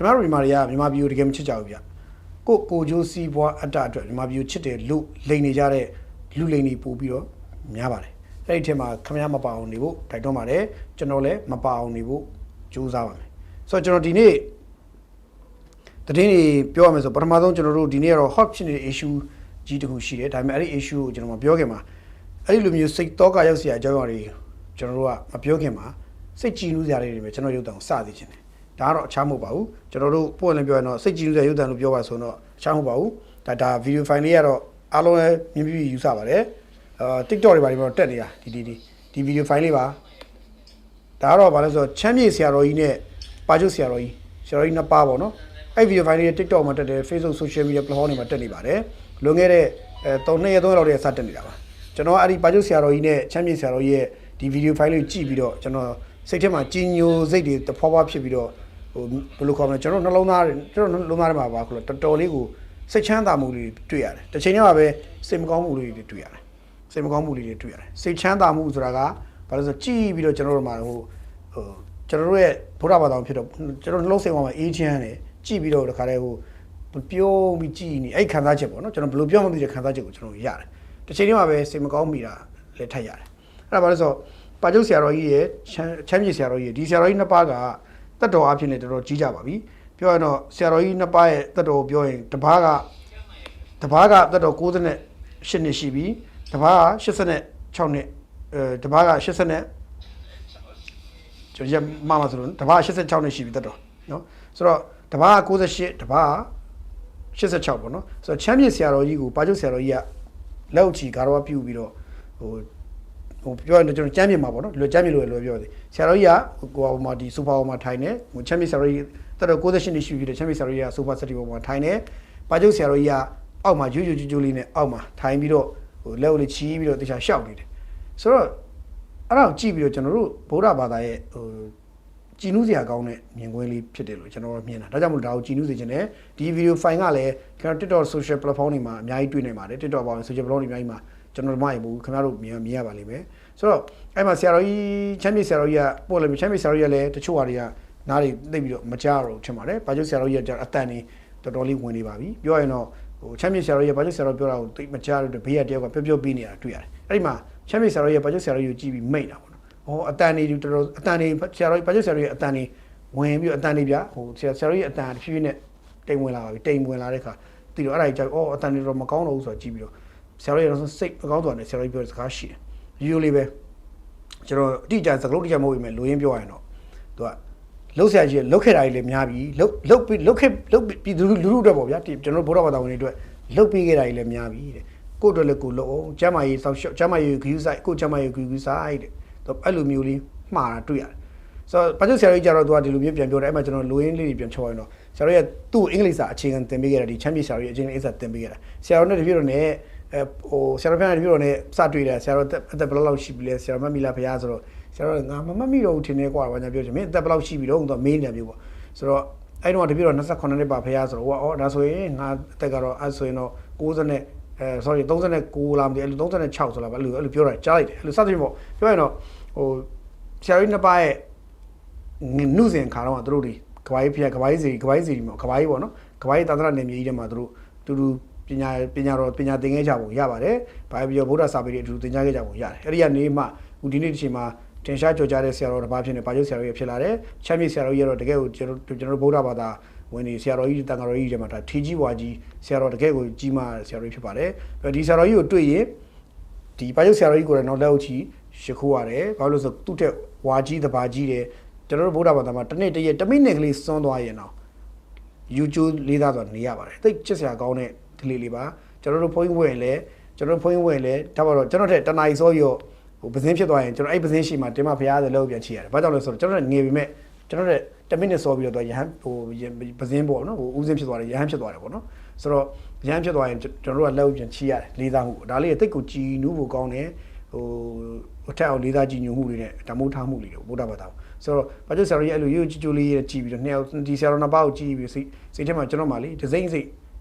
နာရီမာရီယာမြန်မာပြည်ကိုတကယ်မချစ်ကြဘူးဗျကိုဂျိုးစီးပွားအတ္တအတွက်မြန်မာပြည်ကိုချစ်တယ်လို့လိန်နေကြတဲ့လူလိန်တွေပို့ပြီးတော့များပါတယ်အဲ့ဒီထဲမှာခင်ဗျားမပါအောင်နေဖို့တိုက်တွန်းပါတယ်ကျွန်တော်လည်းမပါအောင်နေဖို့ကြိုးစားပါမယ်ဆိုတော့ကျွန်တော်ဒီနေ့တတိယပြောရမယ်ဆိုပထမဆုံးကျွန်တော်တို့ဒီနေ့ကတော့ hot ဖြစ်နေတဲ့ issue ကြီးတစ်ခုရှိတယ်ဒါပေမဲ့အဲ့ဒီ issue ကိုကျွန်တော်မပြောခင်မှာအဲ့ဒီလိုမျိုးစိတ်တော့ကရောက်စရာအကြောင်းအရာတွေကျွန်တော်တို့ကမပြောခင်မှာစိတ်ကြည်နူးစရာတွေပဲကျွန်တော်ရုပ်တံကိုစသိချင်တယ်ဒါကတော့အခြားမဟုတ်ပါဘူးကျွန်တော်တို့ပို့လည်းပြောရင်တော့စိတ်ကြည်နူးစရာရုပ်တံလို့ပြောပါဆိုတော့အခြားမဟုတ်ပါဘူးဒါ video file လေးကတော့အားလုံးလည်းမြင်ပြီးယူဆပါတယ်TikTok တွေပါတော့တက်နေတာဒီ video file လေးပါဒါကတော့ဘာလဲဆိုတော့ချမ်းမြေဆရာတော်ကြီးနဲ့ပါကျုပ်ဆရာတော်ကြီးနှစ်ပါးပေါ့နော်အဲ့ video file လေး TikTok မှာတက်တယ် Facebook social media platform တွေမှာတက်နေပါတယ်လွန်ခဲ့တဲ့3 ရက်လောက်တည်းစတက်နေတာပါကျွန်တော်အဲ့ဒီပါကျုပ်ဆရာတော်ကြီးနဲ့ချမ်းမြေဆရာတော်ကြီးရဲ့ဒီ video file လေးကြည့်ပြီးတော့ကျွန်တော်စိတ်ထဲမှာကြီးညိုစိတ်တွေတဖွာဖွာဖြစ်ပြီးတော့ဟိုဘယ်လိုခေါ်မလဲကျွန်တော်နှလုံးသားထဲမှာပါခလို့တော်တော်လေးကိုစိတ်ချမ်းသာမှုတွေတွေ့ရတယ်တစ်ချိန်တည်းမှာပဲစိတ်မကောင်းမှုတွေတွေ့ရတယ်စိတ်ချမ်းသာမှုဆိုတာကဘာလို့ဆိုကြည်ပြီးတော့ကျွန်တော်တို့မှာကျွန်တော်တို့ရဲ့ဘုရားဘာသာဖြစ်တော့ကျွန်တော်နှလုံးစိတ်မှာအေးချမ်းတယ်ကြည်ပြီးတော့တခါတည်းပြုံးပြီးကြည်နေအဲ့ခံစားချက်ပေါ့နော်ကျွန်တော်ဘယ်လိုပြောမှမသိတဲ့ခံစားချက်ကိုကျွန်တော်ရတယ်တစ်ချိန်တည်းမှာပဲစိတ်မကောင်းမိတာလည်းထပ်ရတယ်အဲ့ဒါဘာလို့ဆိုပါကျုပ်ဆရာတော်ကြီးရဲ့ချမ်းမြေဆရာတော်ကြီးဒီဆရာတော်ကြီးနှစ်ပါးကတတ်တော်အဖြစ်နဲ့တော်တော်ကြီးကြပါပြီပြောရတော့ဆရာတော်ကြီးနှစ်ပါးရဲ့တတ်တော်ကိုပြောရင်တပါးကတတ်တော်68နှစ်ရှိပြီတပါးက86နှစ်တပါးက80နဲ့ကျွန်တော်ရမမဆိုလို့တပါးက86နှစ်ရှိပြီတတ်တော်နော်ဆိုတော့တပါးက68တပါးက86ပေါ့နော်ဆိုတော့ချမ်းမြေဆရာတော်ကြီးကိုပါကျုပ်ဆရာတော်ကြီးကလက်ချီကာရောပြုပြီးတော့ပြောရင်ကျွန်တော်ကျမ်းမြေမှာပေါ့နော်လွယ်ကျမ်းမြေလို့ပြောတယ်ဆရာတော်ကြီးကကိုဟိုမှာဒီဆိုဖာပေါ်မှာထိုင်နေချမ်းမြေဆရာတော်ကြီးတော်68နှစ်ရှိပြီတဲ့ချမ်းမြေဆရာတော်ကြီးကဆိုဖာစတီပေါ်မှာထိုင်နေပါကျုပ်ဆရာတော်ကြီးကအောက်မှာယူလေးနဲ့အောက်မှာထိုင်ပြီးတော့လက်လေးချီးပြီးတော့တခြားရှောက်နေတယ်ဆိုတော့အဲ့ဒါကိုကြည့်ပြီးတော့ကျွန်တော်တို့ဗုဒ္ဓဘာသာရဲ့ကြည်နူးစရာကောင်းတဲ့မြင်ကွင်းလေးဖြစ်တယ်လို့ကျွန်တော်မြင်တာဒါကြောင့်မို့ဒါကိုကြည်နူးစေချင်တယ်ဒီဗီဒီယိုဖိုင်ကလည်းကျွန်တော် TikTok social platform တွေမှာအများကြီးတွေ့နေပါတယ် TikTok ပေါ့ social platform တွေအများကြီးမှာကျွန်တော်တို့မရဘူးခင်ဗျားတို့မြင်ရပါလိမ့်မယ်ဆိုတော့အဲ့မှာဆရာတော်ကြီးချမ်းမြေဆရာတော်ကြီးကပို့လိုက်ချမ်းမြေဆရာတော်ကြီးကလည်းတချို့ဟာတွေကနားတွေသိပြီးတော့မကြားတော့ချင်ပါတယ်ဘာကြောင့်ဆရာတော်ကြီးကအတန်နေတော်တော်လေးဝင်နေပါပြီပြောရင်တော့ချမ်းမြေဆရာတော်ကြီးဘာကြောင့်ဆရာတော်ပြောတာကိုသိမကြားတော့ဘေးကတယောက်ကပြောပြီးနေတာတွေ့ရတယ်အဲ့ဒီမှာချမ်းမြေဆရာတော်ကြီးဘာကြောင့်ဆရာတော်ကြီးကိုကြည့်ပြီးမိတ်တာပေါ့နော်အတန်နေတော်တော်အတန်နေဆရာတော်ကြီးဘာကြောင့်ဆရာတော်ကြီးအတန်နေဝင်ပြီးအတန်နေဗျာဆရာတော်ကြီးအတန်တစ်ဖြည်းဖြည်းနဲ့တိမ်ဝင်လာပါပြီတိမ်ဝင်လာတဲ့အခါတီတော့အဲ့ဒါကြီးကြောက်အတန်နေတော့မကောင်းတော့ဘူးဆိုတော့ကြည့်ပြီးတော့ဆရာတော်ကြီးတော့စိတ်မကောင်းသွားတယ်ဆရာတော်ကြီးပြောတဲ့စကားရှိတယ်ရိုးလေးပဲကျွန်တော်အတိအကျစကားလုံးတိကျမဟုတ်ဘူးမယ်လိုရင်းပြောရရင်တော့သူကလှုပ်ဆရာကြီးလှုပ်ခဲ့တာကြီးလည်းများပြီလှုပ်ပြီးလူအတွက်ပေါ့ဗျာကျွန်တော်ဗုဒ္ဓဘာသာဝင်တွေအတွက်လှုပ်ပြီးခဲ့တာကြီးလည်းများပြီတဲ့ကိုယ့်အတွက်လည်းကိုယ်လှုပ်အောင်ကျမ်းမာရေးစောင့်ရှောက်ကျမ်းမာရေးဂရုစိုက်ကိုယ်ကျမ်းမာရေးဂရုစိုက်တဲ့အဲ့လိုမျိုးလေးမှားတာတွေ့ရတယ်ဆိုတော့ဘာကြောင့်ဆရာကြီးကြတော့သူကဒီလိုမျိုးပြန်ပြောတယ်အဲ့မှာကျွန်တော်လိုရင်းလေးတွေပြန်ချောရင်တော့ဆရာကြီးကသူ့အင်္ဂလိပ်စာအခြေခံသင်ပေးခဲ့တာဒီချမ်းမြေဆရာကြီးအချင်းအစာသင်ပေးခဲ့တာဆရာတော်နဲ့တပြည့်တော့နဲ့ဆရာတော်ဖျားတပြည့်တော့နဲ့စတွေ့တယ်ဆရာတော်အသက်ဘယ်လောက်ရှိပြီလဲဆရာတော်မမီလာဖျားဆိုတော့ဆရာတော်ငါမမီတော့ဘူးထင်နေကွာဘာညာပြောချင်မင်းအသက်ဘယ်လောက်ရှိပြီတော့သူကမေးနေတာမျိုးပေါ့ဆိုတော့အဲ့တော့တပြည့်တော့28နှစ်ပါဖျားဆိုတော့ဟောဒါဆိုရင်ငါအသက်ကတော့အဲ့ဆိုရင်တော့90နဲ့sorry 39လာမသိအဲ့လို36ဆိုလားအဲ့လိုပြောတာကြားလိုက်တယ်အဲ့လိုစသဖြင့်ပေါ့ပြောရင်တော့ဆရာကြီးနှစ်ပါးရဲ့နှုစဉ်ခါတော့သူတို့ဒီကဘာကြီးဖျားကဘာကြီးစီပေါ့ကဘာကြီးပေါ့နော်ကဘာကြီးသာသနာနယ်မြေကြီးထဲမှာသူတို့တူပညာသင်ခဲ့ကြပုံရပါတယ်။ဘာပဲပြောဗုဒ္ဓစာပေတွေအတူသင်ကြားခဲ့ကြပုံရတယ်။အဲ့ဒီကနေမှဒီနေ့တစ်ချိန်မှာတင်ရှားကြော်ကြားတဲ့ဆရာတော်တစ်ပါးဖြစ်နေပါကျုပ်ဆရာတော်ကြီးဖြစ်လာတယ်။ချမ်းမြေဆရာတော်ကြီးကတော့တကယ်ကိုကျွန်တော်ဗုဒ္ဓဘာသာဝင်နေဆရာတော်ကြီးတန်ခါတော်ကြီးတွေမှာဒါထီကြီးဝါကြီးဆရာတော်တကယ်ကိုကြီးမားဆရာတော်ကြီးဖြစ်ပါတယ်။ဒီဆရာတော်ကြီးကိုတွေ့ရင်ဒီပါကျုပ်ဆရာတော်ကြီးကိုလည်းတော့လက်အုပ်ချီရှ िख ိုးရတယ်။ဘာလို့လဲဆိုသူ့တဲ့ဝါကြီးတပါကြီးတယ်ကျွန်တော်တို့ဗုဒ္ဓဘာသာမှာတစ်နေ့တစ်ရက်တစ်မိနစ်ကလေးစွန်းသွားရင်တော့ YouTube လေးသားဆိုနေရပါတယ်။သိချစ်စရာကောင်းတဲ့ကလေးလေးပါကျွန်တော်တို့ဖုန်းဝင်လဲဒါပါတော့ကျွန်တော်တဲ့တနာရီစောရောပဇင်းဖြစ်သွားရင်ကျွန်တော်အဲ့ပဇင်းရှိမှတင်မဖျားတယ်လို့ပြန်ချီရတယ်။ဘာကြောင့်လဲဆိုတော့ကျွန်တော်ငယ်ပြီမဲ့ကျွန်တော်တဲ့10မိနစ်စောပြီးတော့ရဟန်းပဇင်းပေါ့နော်ဦးစင်းဖြစ်သွားတယ်ရဟန်းဖြစ်သွားတယ်ပေါ့နော်။ဆိုတော့ရဟန်းဖြစ်သွားရင်ကျွန်တော်တို့ကလက်ပြန်ချီရတယ်လေးသားမှုဒါလေးတိတ်ကိုကြည်နူးဖို့ကောင်းတယ်အထက်အောင်လေးသားကြည်ညိုမှုတွေနဲ့တမိုးထားမှုတွေဗုဒ္ဓဘာသာဆိုတော့ဘာကြောင့်ဆရာတော်ကြီးအဲ့လိုရိုးချိုးလေးကြည်ပြီးတော့နှစ်ယောက်ဒီဆရာတော်နှစ်ပါးကိုကြည်ပြီးစိတ်ထဲမှာကျွန်တော်မှလေဒဇိမ့်စိတ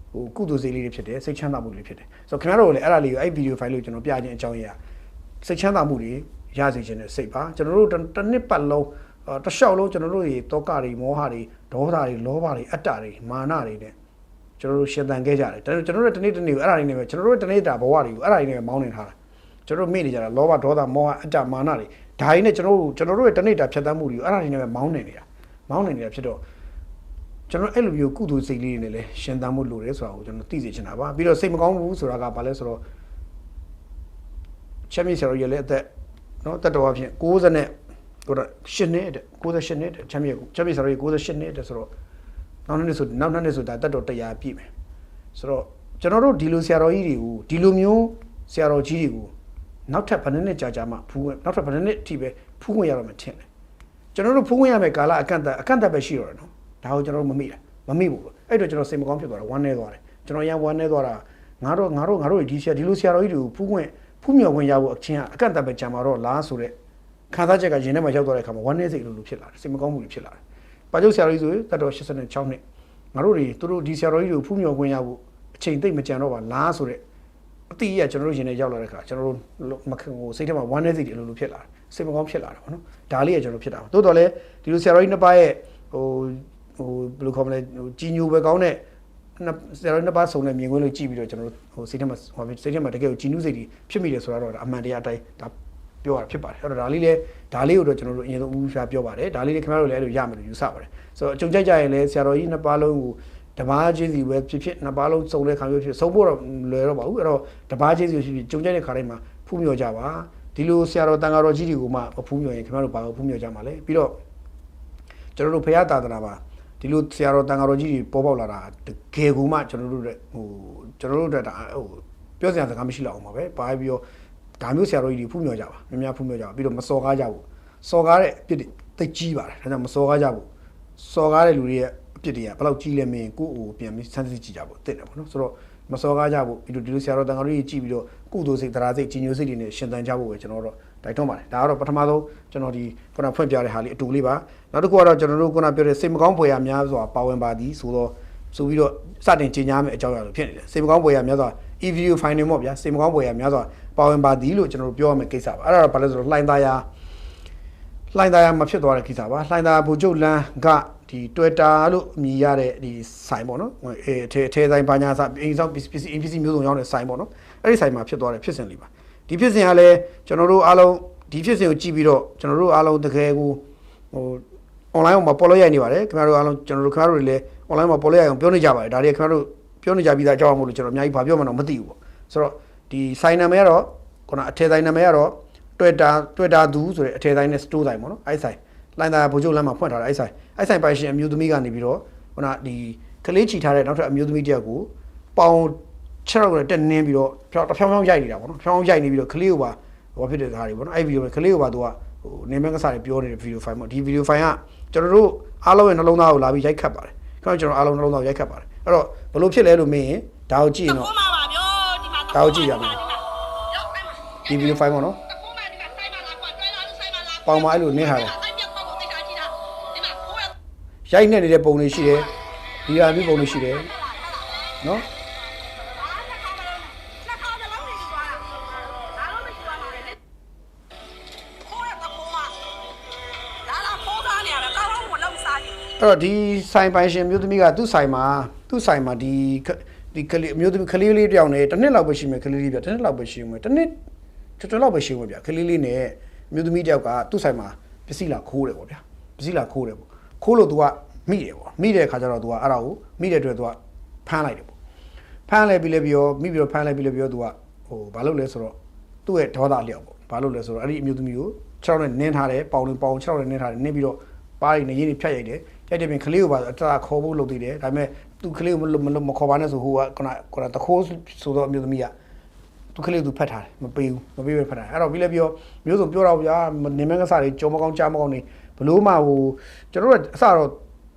်ကုသိုလ်စိတ်လေးတွေဖြစ်တယ်စိတ်ချမ်းသာမှုတွေဖြစ်တယ်ဆိုတော့ခင်ဗျားတို့လည်းအဲ့ဒါလေးကိုအဲ့ဗီဒီယိုဖိုင်လေးကိုကျွန်တော်ပြခြင်းအကြောင်းရစိတ်ချမ်းသာမှုတွေရစေခြင်းနဲ့စိတ်ပါကျွန်တော်တို့တစ်နှစ်ပတ်လုံးတစ်လျှောက်လုံးကျွန်တော်တို့တွေတောကတွေမောဟတွေ ဒေါသတွေလောဘတွေအတ္တတွေမာနတွေနဲ့ကျွန်တော်တို့ရှင်သန်ခဲ့ကြတယ်ကျွန်တော်တို့တနေ့တနေ့ကိုအဲ့ဒါတွေနဲ့ပဲကျွန်တော်တို့တနေ့တာဘဝတွေကိုအဲ့ဒါတွေနဲ့မောင်းနေထားတာကျွန်တော်တို့မေ့နေကြတာလောဘဒေါသမောဟအတ္တမာနတွေဒါတွေနဲ့ကျွန်တော်တို့ရဲ့တနေ့တာဖြတ်သန်းမှုတွေကိုအဲ့ဒါတွေနဲ့ပဲမောင်းနေနေတာဖြစ်တော့ကျွန်တော်အဲ့လိုမျိုးကုသိုလ်စိတ်လေးတွေနဲ့လည်းရှင်သန်မှုလိုတယ်ဆိုတာကိုကျွန်တော်သိစေချင်တာပါပြီးတော့စိတ်မကောင်းဘူးဆိုတာကဘာလဲဆိုတော့ချက်မြင့်ဆရာတော်ရဲ့လည်းအသက်နော်တက်တော်အဖြစ်90နဲ့8နှစ်98နှစ်ချက်မြင့်ဆရာတော်ရဲ့98နှစ်ဆိုတော့နောက်နှစ်ဆိုတာတက်တော်100ပြည့်မယ်ဆိုတော့ကျွန်တော်တို့ဒီလိုဆရာတော်ကြီးတွေကိုဒီလိုမျိုးဆရာတော်ကြီးတွေကိုနောက်ထပ်ဘယ်နှစ်ကြာမှဖူးဝင်နောက်ထပ်ဘယ်နှစ်အထိပဲဖူးဝင်ရတော့မှထင်တယ်ကျွန်တော်တို့ဖူးဝင်ရမယ်ကာလအကန့်အသတ်ပဲရှိတော့တယ်နော်ဒါကိုကျွန်တော်တို့မမိဘူးအဲ့တော့ကျွန်တော်စိတ်မကောင်းဖြစ်သွားတာဝမ်းနည်းသွားတယ်ကျွန်တော်ရန်ဝမ်းနည်းသွားတာငါတို့ဒီလိုဆရာတော်ကြီးတွေကိုဖူးမြော်ဝင်ရဖို့အချင်းအကန့်အသတ်ပဲကြာမှာတော့လားဆိုတဲ့ခံစားချက်ကရင်ထဲမှာရောက်သွားတဲ့အခါမှာဝမ်းနည်းစိတ်လိုဖြစ်လာတယ်စိတ်မကောင်းမှုတွေဖြစ်လာတယ်ပါကျုပ်ဆရာတော်ကြီးဆိုရင်တတ်တော်86နှစ်ငါတို့တွေသူတို့ဒီဆရာတော်ကြီးတွေကိုဖူးမြော်ဝင်ရဖို့အချိန်သိမ့်မကြံတော့ပါလားဆိုတဲ့အတိအကျကျွန်တော်တို့ရင်ထဲရောက်လာတဲ့အခါကျွန်တော်တို့မခံကိုစိတ်ထဲမှာဝမ်းနည်းစိတ်တွေလိုဖြစ်လာတယ်စိတ်မကောင်းဖြစ်လာတယ်ပေါ့နော်ဒါလေးကကျွန်တော်ဖြစ်တာတိုးတော်လဲဒီလိုဆရာတော်ကြီးနှစ်ပါးရဲ့ဟိုဘယ်လိုခေါ်မလဲကြီးညိုပဲကောင်းတဲ့ဆရာတော်နှစ်ပါးစုံတဲ့မြင်ကွင်းလေးကြည့်ပြီးတော့ကျွန်တော်တို့စိတ်ထဲမှာတကယ်ကိုကြီးနူးစိတ်တွေဖြစ်မိတယ်ဆိုတော့အမှန်တရားအတိုင်းဒါပြောရဖြစ်ပါတယ်အဲ့တော့ဒါလေးကိုတော့ကျွန်တော်တို့အရင်ဆုံးဦးရှားပြောပါတယ်ဒါလေးခင်ဗျားတို့လည်းအဲ့လိုရမယ်လို့ယူဆပါတယ်ဆိုတော့အကြုံကြိုက်ကြရင်လည်းဆရာတော်ကြီးနှစ်ပါးလုံးကိုတပါးချင်းစီပဲဖြစ်နှစ်ပါးလုံးစုံတဲ့ခါမျိုးဖြစ်စုံဖို့တော့လွယ်တော့ပါဘူးအဲ့တော့တပါးချင်းစီဖြစ်ကြုံကြိုက်တဲ့ခါတိုင်းမှာဖူးမြော်ကြပါဒီလိုဆရာတော်တန်ဃာတော်ကြီးတွေကိုမှဖူးမြော်ရင်ခင်ဗျားတို့ဘာလို့ဖူးမြော်ကြမှာလဲပြီးတော့ကျွန်တော်တို့ဖရာသာသနာပါဒီလိုဆရာတော်တန်ဃာတော်ကြီးတွေပေါ်ပေါက်လာတာတကယ်ကိုမှကျွန်တော်တို့အတွက်ဒါပြောစရာစကားမရှိတော့အောင်ပါပဲဘာပြီးတော့ဒါမျိုးဆရာတော်ကြီးတွေဖူးမြော်ကြပါများဖူးမြော်ကြပါပြီးတော့မစော်ကားကြဘူးစော်ကားတဲ့အပြစ်တွေသိကြီးပါတယ်ဒါကြောင့်မစော်ကားကြဘူးစော်ကားတဲ့လူတွေရဲ့အပြစ်တွေကဘယ်လောက်ကြီးလဲမင်းကိုယ့်ကိုပြန်ပြီးစမ်းစစ်ကြည့်ကြဖို့သိတယ်ပေါ့နော်ဆိုတော့မစော်ကားကြဖို့ပြီးတော့ဒီလိုဆရာတော်တန်ဃာတော်ကြီးကြည့်ပြီးတော့ကုသိုလ်စိတ်တရားစိတ်ကြီးညိုစိတ်တွေနဲ့ရှင်သန်ကြဖို့ပဲကျွန်တော်တို့တိုက်တွန်းပါတယ်ဒါကတော့ပထမဆုံးကျွန်တော်ဒီခုနဖွင့်ပြတဲ့ဟာလေးအတူလေးပါနောက်တစ်ခုကတော့ကျွန်တော်တို့ခုနပြောတဲ့စိတ်မကောင်းဖွယ်ရများစွာပါဝင်ပါသည်ဆိုပြီးတော့စတင်ကြီးညားမယ်အကြောင်းအရာလိုဖြစ်နေတယ်စိတ်မကောင်းဖွယ်ရများစွာ e-video finding ပေါ့ဗျာစိတ်မကောင်းဖွယ်ရများစွာပါဝင်ပါသည်လို့ကျွန်တော်တို့ပြောရမယ့်ကိစ္စပါအဲ့ဒါတော့ဘာလဲဆိုတော့လှိုင်းသားရမဖြစ်သွားတဲ့ကိစ္စပါလှိုင်းသားဘူကျုပ်လန်းကဒီ Twitter လို့အမည်ရတဲ့ဒီဆိုင်ပေါ့နော်ထဲဆိုင်ဘာညာစာအင်းဆောင် PC မျိုးစုံရောက်တဲ့ဆိုင်ပေါ့နော်အဲ့ဒီဆိုင်မှာဖြစ်သွားတဲ့ဖြစ်စဉ်လေးပါဒီဖြစ်စဉ်ကလည်းကျွန်တော်တို့အားလုံးဒီဖြစ်စဉ်ကိုကြည့်ပြီးတော့ကျွန်တော်တို့အားလုံးတကယ်ကိုonline မှာပေါ်လို့ရနေပါတယ်ခင်ဗျားတို့အားလုံးကျွန်တော်တို့ခင်ဗျားတို့တွေလည်း online မှာပေါ်လို့ရအောင်ပြောနေကြပါတယ်ဒါတွေခင်ဗျားတို့ပြောနေကြပြီးသားအကြောင်းမို့လို့ကျွန်တော်အများကြီးဘာပြောမှတော့မသိဘူးပေါ့ဆိုတော့ဒီဆိုင်နာမည်ကတော့ခုနအထည်ဆိုင်နာမည်ကတော့ Twitter သူဆိုတဲ့အထည်ဆိုင်နဲ့ store ဆိုင်ပေါ့နော်အဲ့ဆိုင်လိုင်းသားဘိုးချုပ်လမ်းမှာဖွင့်ထားတာအဲ့ဆိုင်ပိုင်ရှင်အမျိုးသမီးကနေပြီးတော့ခုနဒီကလေးချီထားတဲ့နောက်ထပ်အမျိုးသမီးတယောက်ကိုပေါင်6ရောက်နဲ့တက်နင်းပြီးတော့ဖြောင်းရိုက်နေတာပေါ့နော်ဖြောင်းရိုက်နေပြီးတော့ကလေးကိုပါဟောဖြစ်တဲ့သားတွေပေါ့နော်အဲ့ဗီဒီယိုပဲကလေးကိုပါသူကဟိုနေမကစားတွေပြောနေတဲ့ဗီဒီယိုဖိုင်ပေါ့ဒီဗီဒီယိုဖိုင်ကကျွန်တော်တို့အားလုံးရဲ့နှလုံးသားကိုလာပြီးရိုက်ခတ်ပါတယ်ကျွန်တော်အားလုံးနှလုံးသားကိုရိုက်ခတ်ပါတယ်အဲ့တော့ဘလို့ဖြစ်လဲလို့မေးရင်ဒါကိုကြည့်ရင်တော့ဒါကိုကြည့်ရမယ်ဒီဗီဒီယိုဖိုင်ပေါ့နော်ပေါင်မအဲ့လိုနင်းထားတယ်ရိုက်နေတဲ့ပုံတွေရှိတယ်ဒီဟာမျိုးပုံတွေရှိတယ်နော်အဲ့တော့ဒီဆိုင်ပိုင်ရှင်မျိုးသမီးကသူ့ဆိုင်မှာဒီကလေးမျိုးသမီးကလေးလေးတယောက်နဲ့တစ်နှစ်လောက်ပဲရှိမယ်ကလေးလေးပြတစ်နှစ်လောက်ပဲရှိမယ်တစ်နှစ်တော်လောက်ပဲရှိမယ်ဗျကလေးလေးနဲ့မျိုးသမီးတယောက်ကသူ့ဆိုင်မှာပစ္စည်းလာခိုးတယ်ပေါ့ဗျာပစ္စည်းလာခိုးတယ်ပေါ့ခိုးလို့ तू ကမိတယ်ပေါ့မိတဲ့ခါကျတော့ तू ကအဲ့ဒါကိုမိတဲ့အတွက် तू ကဖမ်းလိုက်တယ်ပေါ့ဖမ်းလိုက်ပြီးလဲပြီးတော့မိပြီးတော့ဖမ်းလိုက်ပြီးလဲပြီးတော့ तू ကဟိုဘာလုပ်လဲဆိုတော့သူ့ရဲ့ဒေါသအလျောက်ပေါ့ဘာလုပ်လဲဆိုတော့အဲ့ဒီအမျိုးသမီးကို6နဲ့နင်းထားတယ်ပေါင်6နဲ့နင်းထားတယ်နင်းပြီးတော့ပါးရီနေရင်းဖြတ်ရိုက်တယ်ရိုက်တယ်ပြင်ကလေးကိုပါအတာခေါ်ဖို့လုပ်သေးတယ်ဒါပေမဲ့သူကလေးကိုမခေါ်ပါနဲ့ဆိုဟိုကခုနတခိုးဆိုတော့အမျိုးသမီးကသူကလေးသူဖတ်ထားတယ်မပေးပဲဖတ်ထားတယ်အဲ့တော့ပြီးလဲပြီးတော့မျိုးစုံပြောတော့ဗျာနေမန်းကစားတွေကြောမကောင်းကြားမကောင်းနေဘလို့မှဟိုကျွန်တော်တို့အစတော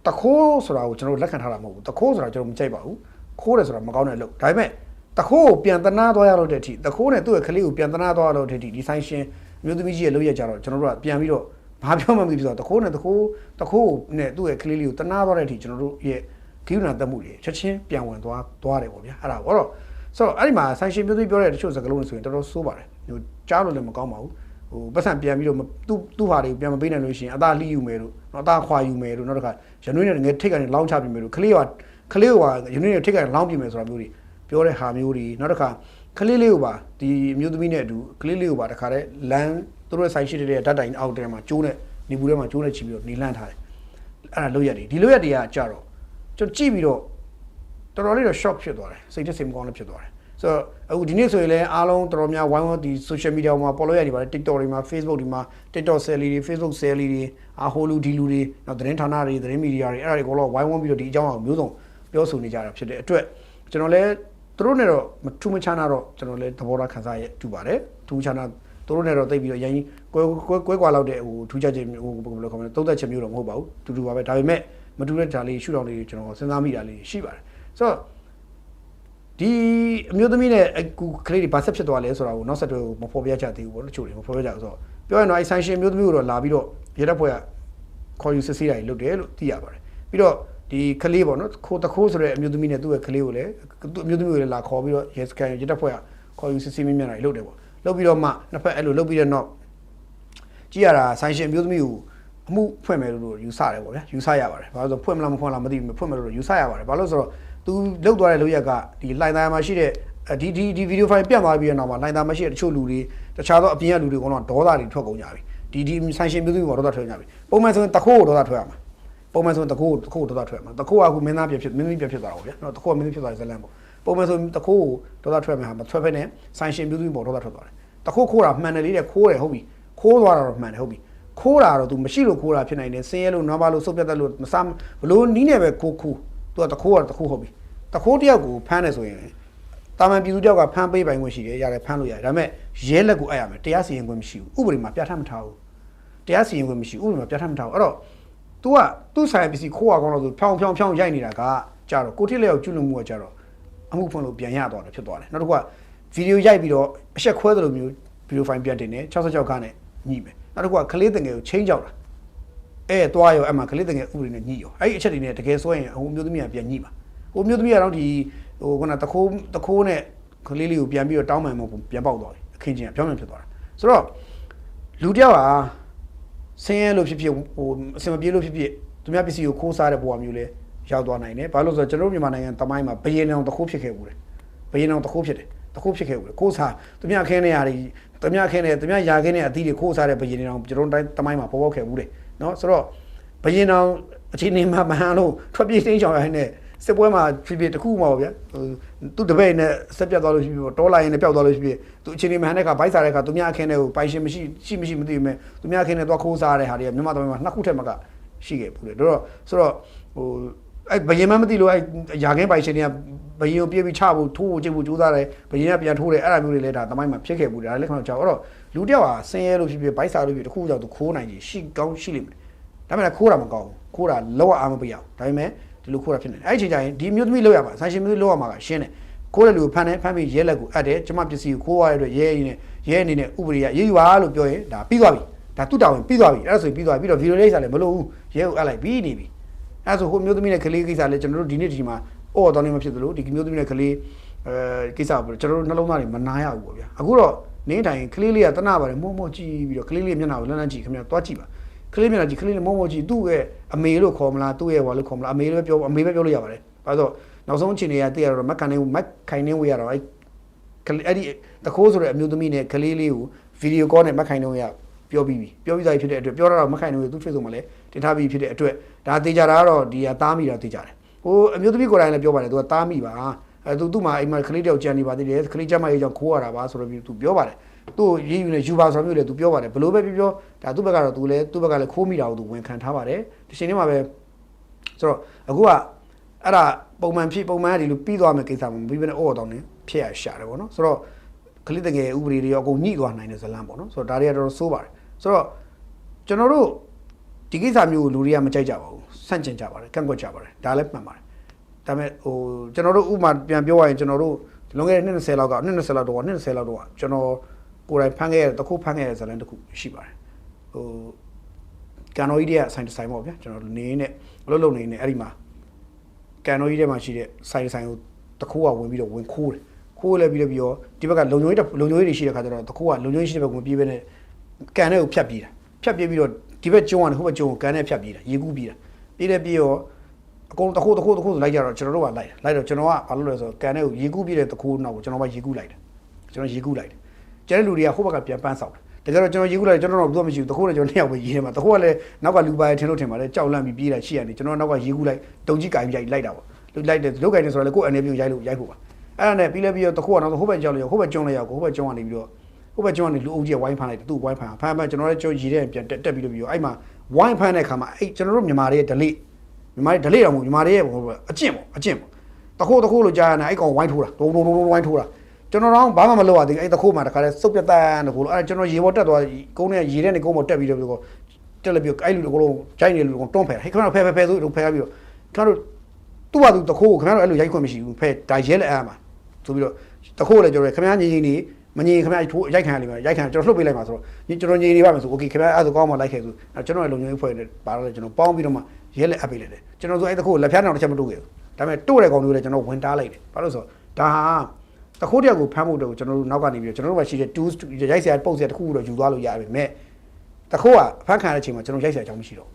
့တခိုးဆိုတာကိုကျွန်တော်လက်ခံထားတာမဟုတ်ဘူးတခိုးဆိုတာကျွန်တော်မကြိုက်ပါဘူးခိုးတယ်ဆိုတာမကောင်းတဲ့အလုပ်ဒါပေမဲ့တခိုးကိုပြန်တနာသွားရလို့တဲ့အထိတခိုးနဲ့သူ့ရဲ့ကလေးကိုပြန်တနာသွားရလို့တဲ့အထိဒီဆိုင်ရှင်မျိုးသမီးကြီးရဲ့လုပ်ရကြတော့ကျွန်တော်တို့ကပြန်ပြီးတော့ဘာပြောမှမသိဘူးဆိုတော့တခိုးနဲ့သူ့ရဲ့ကလေးလေးကိုတနာသွားတဲ့အထိကျွန်တော်တို့ရဲ့ကိန်းနာတက်မှုတွေချက်ချင်းပြန်ဝင်သွားတယ်ပေါ့ဗျာအဲ့ဒါပေါ့ဆိုတော့အဲ့ဒီမှာဆိုင်ရှင်မျိုးသမီးပြောတဲ့တချို့စကားလုံးတွေဆိုရင်တော်တော်ဆိုးပါတယ်ဟိုကြားလို့လည်းမကောင်းပါဘူးဟ ဟိုပတ်စံပြန်ပြီးတော့သူ့ဟာတွေပြန်မပေးနိုင်လို့ရှိရင်အသားလှီးယူမယ်လို့အသားခွာယူမယ်လို့နောက်တစ်ခါရနွေးနဲ့ငယ်ထိတ်ကနေလောင်းချပြင်မယ်လို့ကလေးကရနွေးနဲ့ထိတ်ကနေလောင်းပြင်မယ်ဆိုတာမျိုးတွေပြောတဲ့ဟာမျိုးတွေနောက်တစ်ခါကလေးလေးကိုပါဒီအမျိုးသမီးနဲ့အတူကလေးလေးကိုပါတခါတည်းလမ်းသူတို့ဆိုင်ရှိတဲ့ဓာတ်တိုင်အောက်ထဲမှာကျိုးနဲ့နေဘူးထဲမှာကျိုးနဲ့ချီပြီးတော့နေလန့်ထားတယ်အဲ့ဒါလို့ရတယ်ဒီလို့ရတွေကကြတော့ကျွန်တော်ကြည့်ပြီးတော့တော်တော်လေးတော့ shock ဖြစ်သွားတယ်စိတ်သက်စိတ်မကောင်းလည်းဖြစ်သွားတယ်ဆိုတော့အခုဒီနေ့ဆိုရင်လည်းအားလုံးတော်တော်များဝိုင်းဝန်းဒီ social media မှာ follow ရနေပါတယ် TikTok တွေမှာ Facebook တွေမှာ TikTok sell တွေ Facebook sell တွေဟိုလူဒီလူတွေနောက်သတင်းဌာနတွေသတင်းမီဒီယာတွေအဲ့ဒါတွေကတော့ဝိုင်းဝန်းပြီးတော့ဒီအကြောင်းအရာမျိုးစုံပြောဆိုနေကြတာဖြစ်တဲ့အတွက်ကျွန်တော်လည်းသူတို့နဲ့တော့မထူးမခြားနာတော့ကျွန်တော်လည်းသဘောထားခံစားရတူပါတယ်ထူးခြားနာသူတို့နဲ့တော့တိတ်ပြီးတော့ရရင်ကွဲကွာလောက်တဲ့ဟိုထူးခြားခြင်းဟိုဘယ်လိုခေါ်မလဲသုံးသက်ချက်မျိုးတော့မဟုတ်ပါဘူးတူတူပါပဲဒါပေမဲ့မတူတဲ့ဓာတ်လေးရှုထောင့်လေးကျွန်တော်စဉ်းစားမိတာလေးရှိပါတယ်ဆိုတော့ဒီအမျိုးသမီးနဲ့အခုကလေးတွေဘာဆက်ဖြစ်သွားလဲဆိုတာကိုနောက်ဆက်တွဲကိုမဖော်ပြချသေးဘူးပေါ့တချို့တွေမဖော်ပြကြဘူးဆိုတော့ပြောရင်တော့အဲဆိုင်ရှင်မျိုးသမီးကိုတော့လာပြီးတော့ရတဲ့ဘွဲကခေါ်ယူစစ်ဆေးတာတွေလုပ်တယ်လို့သိရပါတယ်ပြီးတော့ဒီကလေးပေါ့နော်တခိုးဆိုတဲ့အမျိုးသမီးနဲ့သူ့ရဲ့ကလေးကိုလည်းသူ့အမျိုးသမီးကိုလည်းလာခေါ်ပြီးတော့ရဲစကန်ရတဲ့ဘွဲကခေါ်ယူစစ်ဆေးမြင်တာတွေလုပ်တယ်ပေါ့လုပ်ပြီးတော့မှနှစ်ဖက်အဲ့လိုလုပ်ပြီးတဲ့နောက်ကြည့်ရတာဆိုင်ရှင်အမျိုးသမီးကိုအမှုဖွင့်မယ်လို့ယူဆတယ်ပေါ့ဗျာယူဆရပါတယ်ဘာလို့ဆိုဖွင့်မလားမဖွင့်လားမသိဘူးဖွင့်မယ်လို့ယူဆရပါတယ်ဘာလို့ဆိုတော့သူလောက်သွားတဲ့လောက်ရက်ကဒီလိုင်သားမှာရှိတဲ့ဒီဗီဒီယိုဖိုင်ပြတ်သွားပြီးတဲ့နောက်မှာလိုင်သားမှာရှိတဲ့တချို့လူတွေတခြားသောအပြင်ကလူတွေကတော့ဒေါသတွေထွက်ကုန်ကြပြီဒီဆိုင်ရှင်မျိုးသမီးပေါ်ဒေါသထွက်ကြပြီပုံမှန်ဆိုရင်တခိုးကိုဒေါသထွက်ရမှာပုံမှန်ဆိုရင်တခိုးဒေါသထွက်မှာတခိုးကအခုမင်းသားပြဖြစ်မင်းသမီးပြဖြစ်သွားတာပေါ့ဗျာနော်တခိုးကမင်းသမီးဖြစ်သွားတဲ့ဇလန်ပေါ့ပုံမှန်ဆိုရင်တခိုးကိုဒေါသထွက်မှာမထွက်ဖက်နဲ့ဆိုင်ရှင်မျိုးသမီးပေါ်ဒေါသထွက်သွားတယ်တခိုးခိုးတာမှန်တယ်လေးတဲ့ခိုးတယ်ဟုတ်ပြီခိုးသွားတာတော့မှန်တယ်ဟုတ်ပြီခိုးတာတော့ तू မရှိလို့ခိုးတာဖြစ်နိုင်တယ်ဆင်းရဲလို့နွားပါလို့စုပ်ပြတ်တယ်လို့မစားဘလို့နီးနေပဲခိုး तू ကတခိုးကတော့တခိုးဟုတ်ပြီတခိုးတယောက်ကိုဖမ်းတယ်ဆိုရင်တာမန်ပြည်သူတယောက်ကဖမ်းပေးပိုင်ခွင့်ရှိတယ်ရတယ်ဖမ်းလို့ရတယ်ဒါပေမဲ့ရဲလက်ကိုအပ်ရမယ်တရားစီရင်ခွင့်မရှိဘူးဥပဒေမှာပြဋ္ဌာန်းမထားဘူးတရားစီရင်ခွင့်မရှိဘူးဥပဒေမှာပြဋ္ဌာန်းမထားဘူးအဲ့တော့ तू ကသူ့ဆိုင်ပစ္စည်းခိုးရကောင်းလို့ဆိုဖြောင်းရိုက်နေတာကကြတော့ကိုထိလက်ရောက်ကျွလွန်မှုကကြတော့အမှုဖွင့်လို့ပြန်ရသွားတယ်ဖြစ်သွားတယ်နောက်တစ်ခုကဗီဒီယိုရိုက်ပြီးတော့အဆက်ခွဲသလိုမျိုးဗီဒီယိုဖိုင်ပြန်တင်တယ်66ခန်းနဲ့ညှိမယ်နောက်တစ်ခုကကလေးတငယ်ကိုချင်းကြောက်တာသွားရောအဲ့မှာကလေးတငယ်ဥပဒေနဲ့ညှိရောအဲ့ဒီအချက်တွေနဲ့တကယ်ဆိုရင်ဟိုမျိုးသမီးကပြန်ညှိပါဟိုမျိုးသမီးကတော့ဒီဟိုခုနတခိုးနဲ့ကလေးလေးကိုပြန်ပြီးတော့တောင်းပန်မှုပြန်ပေါက်သွားတယ်အခင်းချင်းကပြောင်းပြန်ဖြစ်သွားတာဆိုတော့လူတယောက်ဟာဆင်းရဲလို့ဖြစ်ဟိုအစမပြေလို့ဖြစ်သူများပစ္စည်းကိုခိုးစားတဲ့ဘဝမျိုးလဲရောက်သွားနိုင်တယ်ဘာလို့ဆိုတော့ကျွန်တော်တို့မြန်မာနိုင်ငံတမိုင်းမှာဘယင်းအောင်တခိုးဖြစ်ခဲ့ဘူးလေဘယင်းအောင်တခိုးဖြစ်တယ်တခိုးဖြစ်ခဲ့ဘူးလေခိုးစားသူများခင်းနေရတယ်သူများခင်းနေသူများယာခင်းနေအသီးတွေခိုးစားတဲ့ဘယင်းအောင်ကျွန်တော်တို့တမိုင်းမှာပေါ်ပေါက်ခဲ့ဘူးလေနော်ဆိုတော့ဘယင်းအောင်အချိန်နေမှာမဟန်လို့ထွက်ပြေးတင်းချောင်ရတဲ့စစ်ပွဲမှာဖြစ်တခုမှာပေါ့ဗျာသူတပည့်နဲ့ဆက်ပြတ်သွားလို့ရှိပြီးတော့လာရင်လည်းပျောက်သွားလို့ရှိပြီးသူအချိန်နေမှန်တဲ့ခါဘိုက်စားတဲ့ခါသူများအခင်းတဲ့ကိုပိုင်ရှင်မရှိမသိဘူးမဲ့သူများအခင်းနဲ့သွားခိုးစားတဲ့ဟာတွေကမြန်မာတမိုင်းမှာနှစ်ခုထက်မကရှိခဲ့ဘူးလေတော့ဆိုတော့ဟိုအဲ့ဘယင်မသိလို့အဲ့ယာခင်းပိုင်ရှင်တွေကဘယင်ကိုပြေးပြီးချဖို့ထိုးဖို့ကြည့်ဖို့ကြိုးစားတယ်ဘယင်ကပြန်ထိုးတယ်အဲ့ဒါမျိုးတွေလည်းဒါတမိုင်းမှာဖြစ်ခဲ့ဘူးဒါလည်းခဏကြောက်အဲ့တော့လူတယောက်ဟာဆင်းရဲလို့ဖြစ်ဘိုက်စားလို့ဖြစ်တခုကြောက်သူခိုးနိုင်ကြီးရှိကောင်းရှိလိမ့်မယ်ဒါပေမဲ့ခိုးတာမကောင်းဘူးခိုးတာလောက်အားမပေးအောင်ဒါပေမဲ့ဒီလိုခိုးတာဖြစ်နေတယ်အဲ့ဒီချိန်ကျရင်ဒီမျိုးသမီးလောက်ရမှာဆိုင်ရှင်မျိုးသမီးလောက်ရမှာကရှင်းတယ်ခိုးတဲ့လူကိုဖမ်းပြီးရဲလက်ကိုအပ်တယ်ကျမပစ္စည်းကိုခိုးရတဲ့အတွက်ရဲအနေနဲ့ဥပဒေရရေးယူပါလို့ပြောရင်ဒါပြီးသွားပြီဒါသူ့တာဝန်ပြီးသွားပြီအဲ့ဒါဆိုပြီးသွားပြီပြီးတော့ဗီဒီယိုလေးစားလည်းမလို့ဘူးရဲကိုအပ်လိုက်ပြီးနေပြီအဲ့ဆိုဟိုမျိုးသမီးနဲ့ကလေးကိစ္စလည်းကျွန်တော်တို့ဒီနေ့ဒီမှာအော်တော်နေမှဖြစ်သလိုဒီမျိုးသမီးနဲ့ကလေးကိစ္စပေါ့ကျွန်တော်တို့နှလုံးသားတွေမနာရဘူးပေါ့ဗျာအခုတော့နေတိုင်းကလေးလေးကတနာပါတယ်မောကြည့်ပြီးတော့ကလေးလေးမျက်နှာကိုလန်းကြည့်ခင်ဗျာတွားကြည့်ပါကလေးမျက်နှာကြည့်ကလေးလေးမောကြည့်သူ့ရဲ့အမေလို့ခေါ်မလားသူ့ရဲ့ဘာလို့ခေါ်မလားအမေပဲပြောလို့ရပါတယ်ဘာလို့နောက်ဆုံးအချိန်တွေကတည့်ရတော့မက်ခိုင်နေဝေးရတော့အဲ့ဒီတခိုးဆိုတဲ့အမျိုးသမီးနဲ့ကလေးလေးကိုဗီဒီယိုကောနဲ့မက်ခိုင်နေဝေးရပြောပြီးသားဖြစ်တဲ့အတွက်ပြောတော့မခိုင်နေဝေးသူ့ Facebook မှာလည်းတင်ထားပြီးဖြစ်တဲ့အတွက်ဒါတေချာတာကတော့ဒီကသားမိတာတေချာတယ်ဟိုအမျိုးသမီးကိုယ်တိုင်လည်းပြောပါတယ်သူကသားမိပါသူ့မှာအိမ်မှာကလေးတယောက်ကြံနေပါသေးတယ်ကလေးကျမရေးကြောင့်ခိုးရတာပါဆိုတော့သူပြောပါတယ်သူ့ရေးယူနေယူပါဆိုတော့မျိုးလေသူပြောပါတယ်ဘလို့ပဲပြောဒါသူ့ဘက်ကတော့သူ့ဘက်ကလည်းခိုးမိတာကိုသူဝန်ခံထားပါတယ်ဒီချိန်လေးမှာပဲဆိုတော့အခုကအဲ့ဒါပုံမှန်ဒီလိုပြီးသွားမယ်ကိစ္စမှာပြီးပဲအော်တောင်းနေဖြစ်ရရှာတယ်ပေါ့နော်ဆိုတော့ကလေးတကယ်ဥပဒေတွေရောအကုန်ညှိသွားနိုင်တဲ့ဇလန်းပေါ့နော်ဆိုတော့ဒါတွေကတော်တော်ဆိုးပါတယ်ဆိုတော့ကျွန်တော်တို့ဒီကိစ္စမျိုးကိုလူတွေကမကြိုက်ကြပါဘူးဆန့်ကျင်ကြပါတယ်ကန့်ကွက်ကြပါတယ်ဒါလည်းမှန်ပါတယ်ဒါပေမဲ့ဟိုကျွန်တော်တို့ဥပမာပြန်ပြောရရင်ကျွန်တော်တို့လွန်ခဲ့တဲ့20လောက်တော့ကျွန်တော်ကိုယ်တိုင်ဖမ်းခဲ့ရတဲ့တခုဖမ်းခဲ့ရတဲ့ဇလန်းတစ်ခုရှိပါတယ်ဟိုကန်တော်ကြီးတွေကဆိုင်ပေါ့ဗျာကျွန်တော်နေနေအလုပ်လုပ်နေနေအဲ့ဒီမှာကန်တော်ကြီးထဲမှာရှိတဲ့ဆိုင်ကိုတခုကဝင်ပြီးတော့ဝင်ခိုးတယ်ခိုးလဲပြီးတော့ဒီဘက်ကလုံခြုံရေးတွေရှိတဲ့ခါကျတော့တခုကလုံခြုံရေးရှိတဲ့ဘက်ဝင်ပြေးပဲနဲ့ ကန်တဲ့ကိုဖြတ်ပြေးတာဖြတ်ပြေးပြီးတော့ဒီဘက်ကျုံကနေဟိုဘက်ကျုံကိုကန်တဲ့ဖြတ်ပြေးတာရေကူးပြေးတာပြေးတယ်ပြေးရောအကုန်တခိုးဆိုလိုက်ကြတော့ကျွန်တော်တို့ကလိုက်တော့ကျွန်တော်ကဘာလို့လဲဆိုတော့ကန်တဲ့ကိုရေကူးပြေးတဲ့တခိုးနောက်ကိုကျွန်တော်ကရေကူးလိုက်တယ်ကျွန်တော်ရေကူးလိုက်တယ်ကျန်တဲ့လူတွေကဟိုဘက်ကပြန်ပန်းဆောက်တယ်ဒါကြတော့ကျွန်တော်ရေကူးလိုက်ကျွန်တော်တော့ဘူးမှမရှိဘူးတခိုးလည်းကျွန်တော်နှစ်ယောက်ပဲရေထဲမှာတခိုးကလည်းနောက်ကလူပါထင်လို့ထင်ပါတယ်ကြောက်လန့်ပြီးပြေးတာရှိရတယ်ကျွန်တော်နောက်ကရေကူးလိုက်တုံကြီးကင်ရိုက်လိုက်တာပေါ့လိုက်တယ်လုတ်ကင်နေဆိုတော့လေကိုယ်အနေပြုရိုက်ဖို့ပါအဲ့ဒါနဲ့ပြီးလဲပြီးတော့တခိုးကနောက်ဟိုဘက်ကြောက်လို့ဟိုဘက်ကျုံလိုက်ရောက်ဟိုဘက်ကျုံကနေပြီးတော့ဟိုဘက်ကျုံကနေလူအုပ်ကြီးဝိုင်းဖမ်းလိုက်တယ်သူ့ဝိုင်းဖမ်းကျွန်တော်လည်းကျုံရေထဲပြန်တက်ပြီးတော့အဲ့မှာဝိုင်းဖမ်းတဲ့ခါမှာအဲ့ကျွန်တော်တို့မြန်မာတွေရဲ့ဓလေ့တော်မူမြန်မာတွေရဲ့အကျင့်ပေါ့တခိုးလို့ကြားရနေအဲ့ကောင်ဝိုင်းထိုးတာဒုံဝိုင်းထိုးတာကျွန်တော်တော့ဘာမှမလုပ်ရသေးဘူးအဲ့တခိုးမှာတခါလဲစုပ်ပြတ်တန်းတခိုးလို့အဲ့ကျွန်တော်ရေပေါ်တက်သွားကုန်းနဲ့ရေထဲနဲ့ကုန်းပေါ်တက်ပြီးတော့တက်လည်းပြီးအဲ့လူတကောလုံးဂျိုင်းနေလူကောင်တွန်းဖယ်ဟဲ့ခဏဖယ်ဆိုတော့ဖယ်ပြီးတော့ခင်ဗျားတို့သူ့ဘာသူတခိုးကိုခင်ဗျားတို့အဲ့လိုရိုက်ခွင့်မရှိဘူးဖယ်ဒါရဲလက်အားမှာဆိုပြီးတော့တခိုးလည်းကျွန်တော်ခင်ဗျားညီနေမညီခင်ဗျားထိုးရိုက်ခံရလိမ့်မယ်ရိုက်ခံကျွန်တော်လှုပ်ပေးလိုက်မှာဆိုတော့ကျွန်တော်ညီနေပါမယ်ဆိုโอเคခင်ဗျားအဲ့ဒါကောင်းမှလိုက်ခဲ့ဆိုကျွန်တော်လည်းလုံငုံရေးဖွဲ့နေပါတော့ကျွန်တော်ပေါင်းပြီးတော့မှရဲလက်အပ်ပေးလိုက်တယ်ကျွန်တော်ဆိုအဲ့တခိုးလက်ဖျားတောင်တစ်ချက်မတိုးခဲ့ဘူးဒါပေမဲ့တိုးတဲ့ကောင်တွေလည်းကျွန်တော်ဝင်တားလိုက်တယ်ဘာလို့ဆိုတော့ဒါဟာတခိုးတယောက်ကိုဖမ်းဖို့တော့ကျွန်တော်တို့နောက်ကနေပြီးတော့ကျွန်တော်တို့ကရှိတဲ့ tools ရိုက်စရာပုတ်စရာတစ်ခုခုတော့ယူသွားလို့ရပြီမဲ့တခိုးကအဖမ်းခံရတဲ့အချိန်မှာကျွန်တော်ရိုက်စရာအကြောင်းမရှိတော့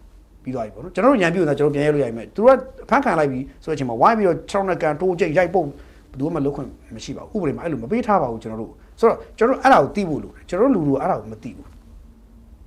ပြီးသွားပြီပေါ့နော်ကျွန်တော်တို့ညံပြူနေတာကျွန်တော်ပြန်ရိုက်လို့ရပြီမဲ့သူကအဖမ်းခံလိုက်ပြီဆိုတဲ့အချိန်မှာဝိုင်းပြီးတော့6နှစ်ကန်တိုးကျိတ်ရိုက်ပုတ်ဘယ်သူမှလုပ်ခွင့်မရှိပါဘူးဥပဒေမှာအဲ့လိုမပေးထားပါဘူးကျွန်တော်တို့ဆိုတော့ကျွန်တော်အဲ့ဒါကိုသိဖို့လိုတယ်ကျွန်တော်တို့လူအဲ့ဒါကိုမသိဘူး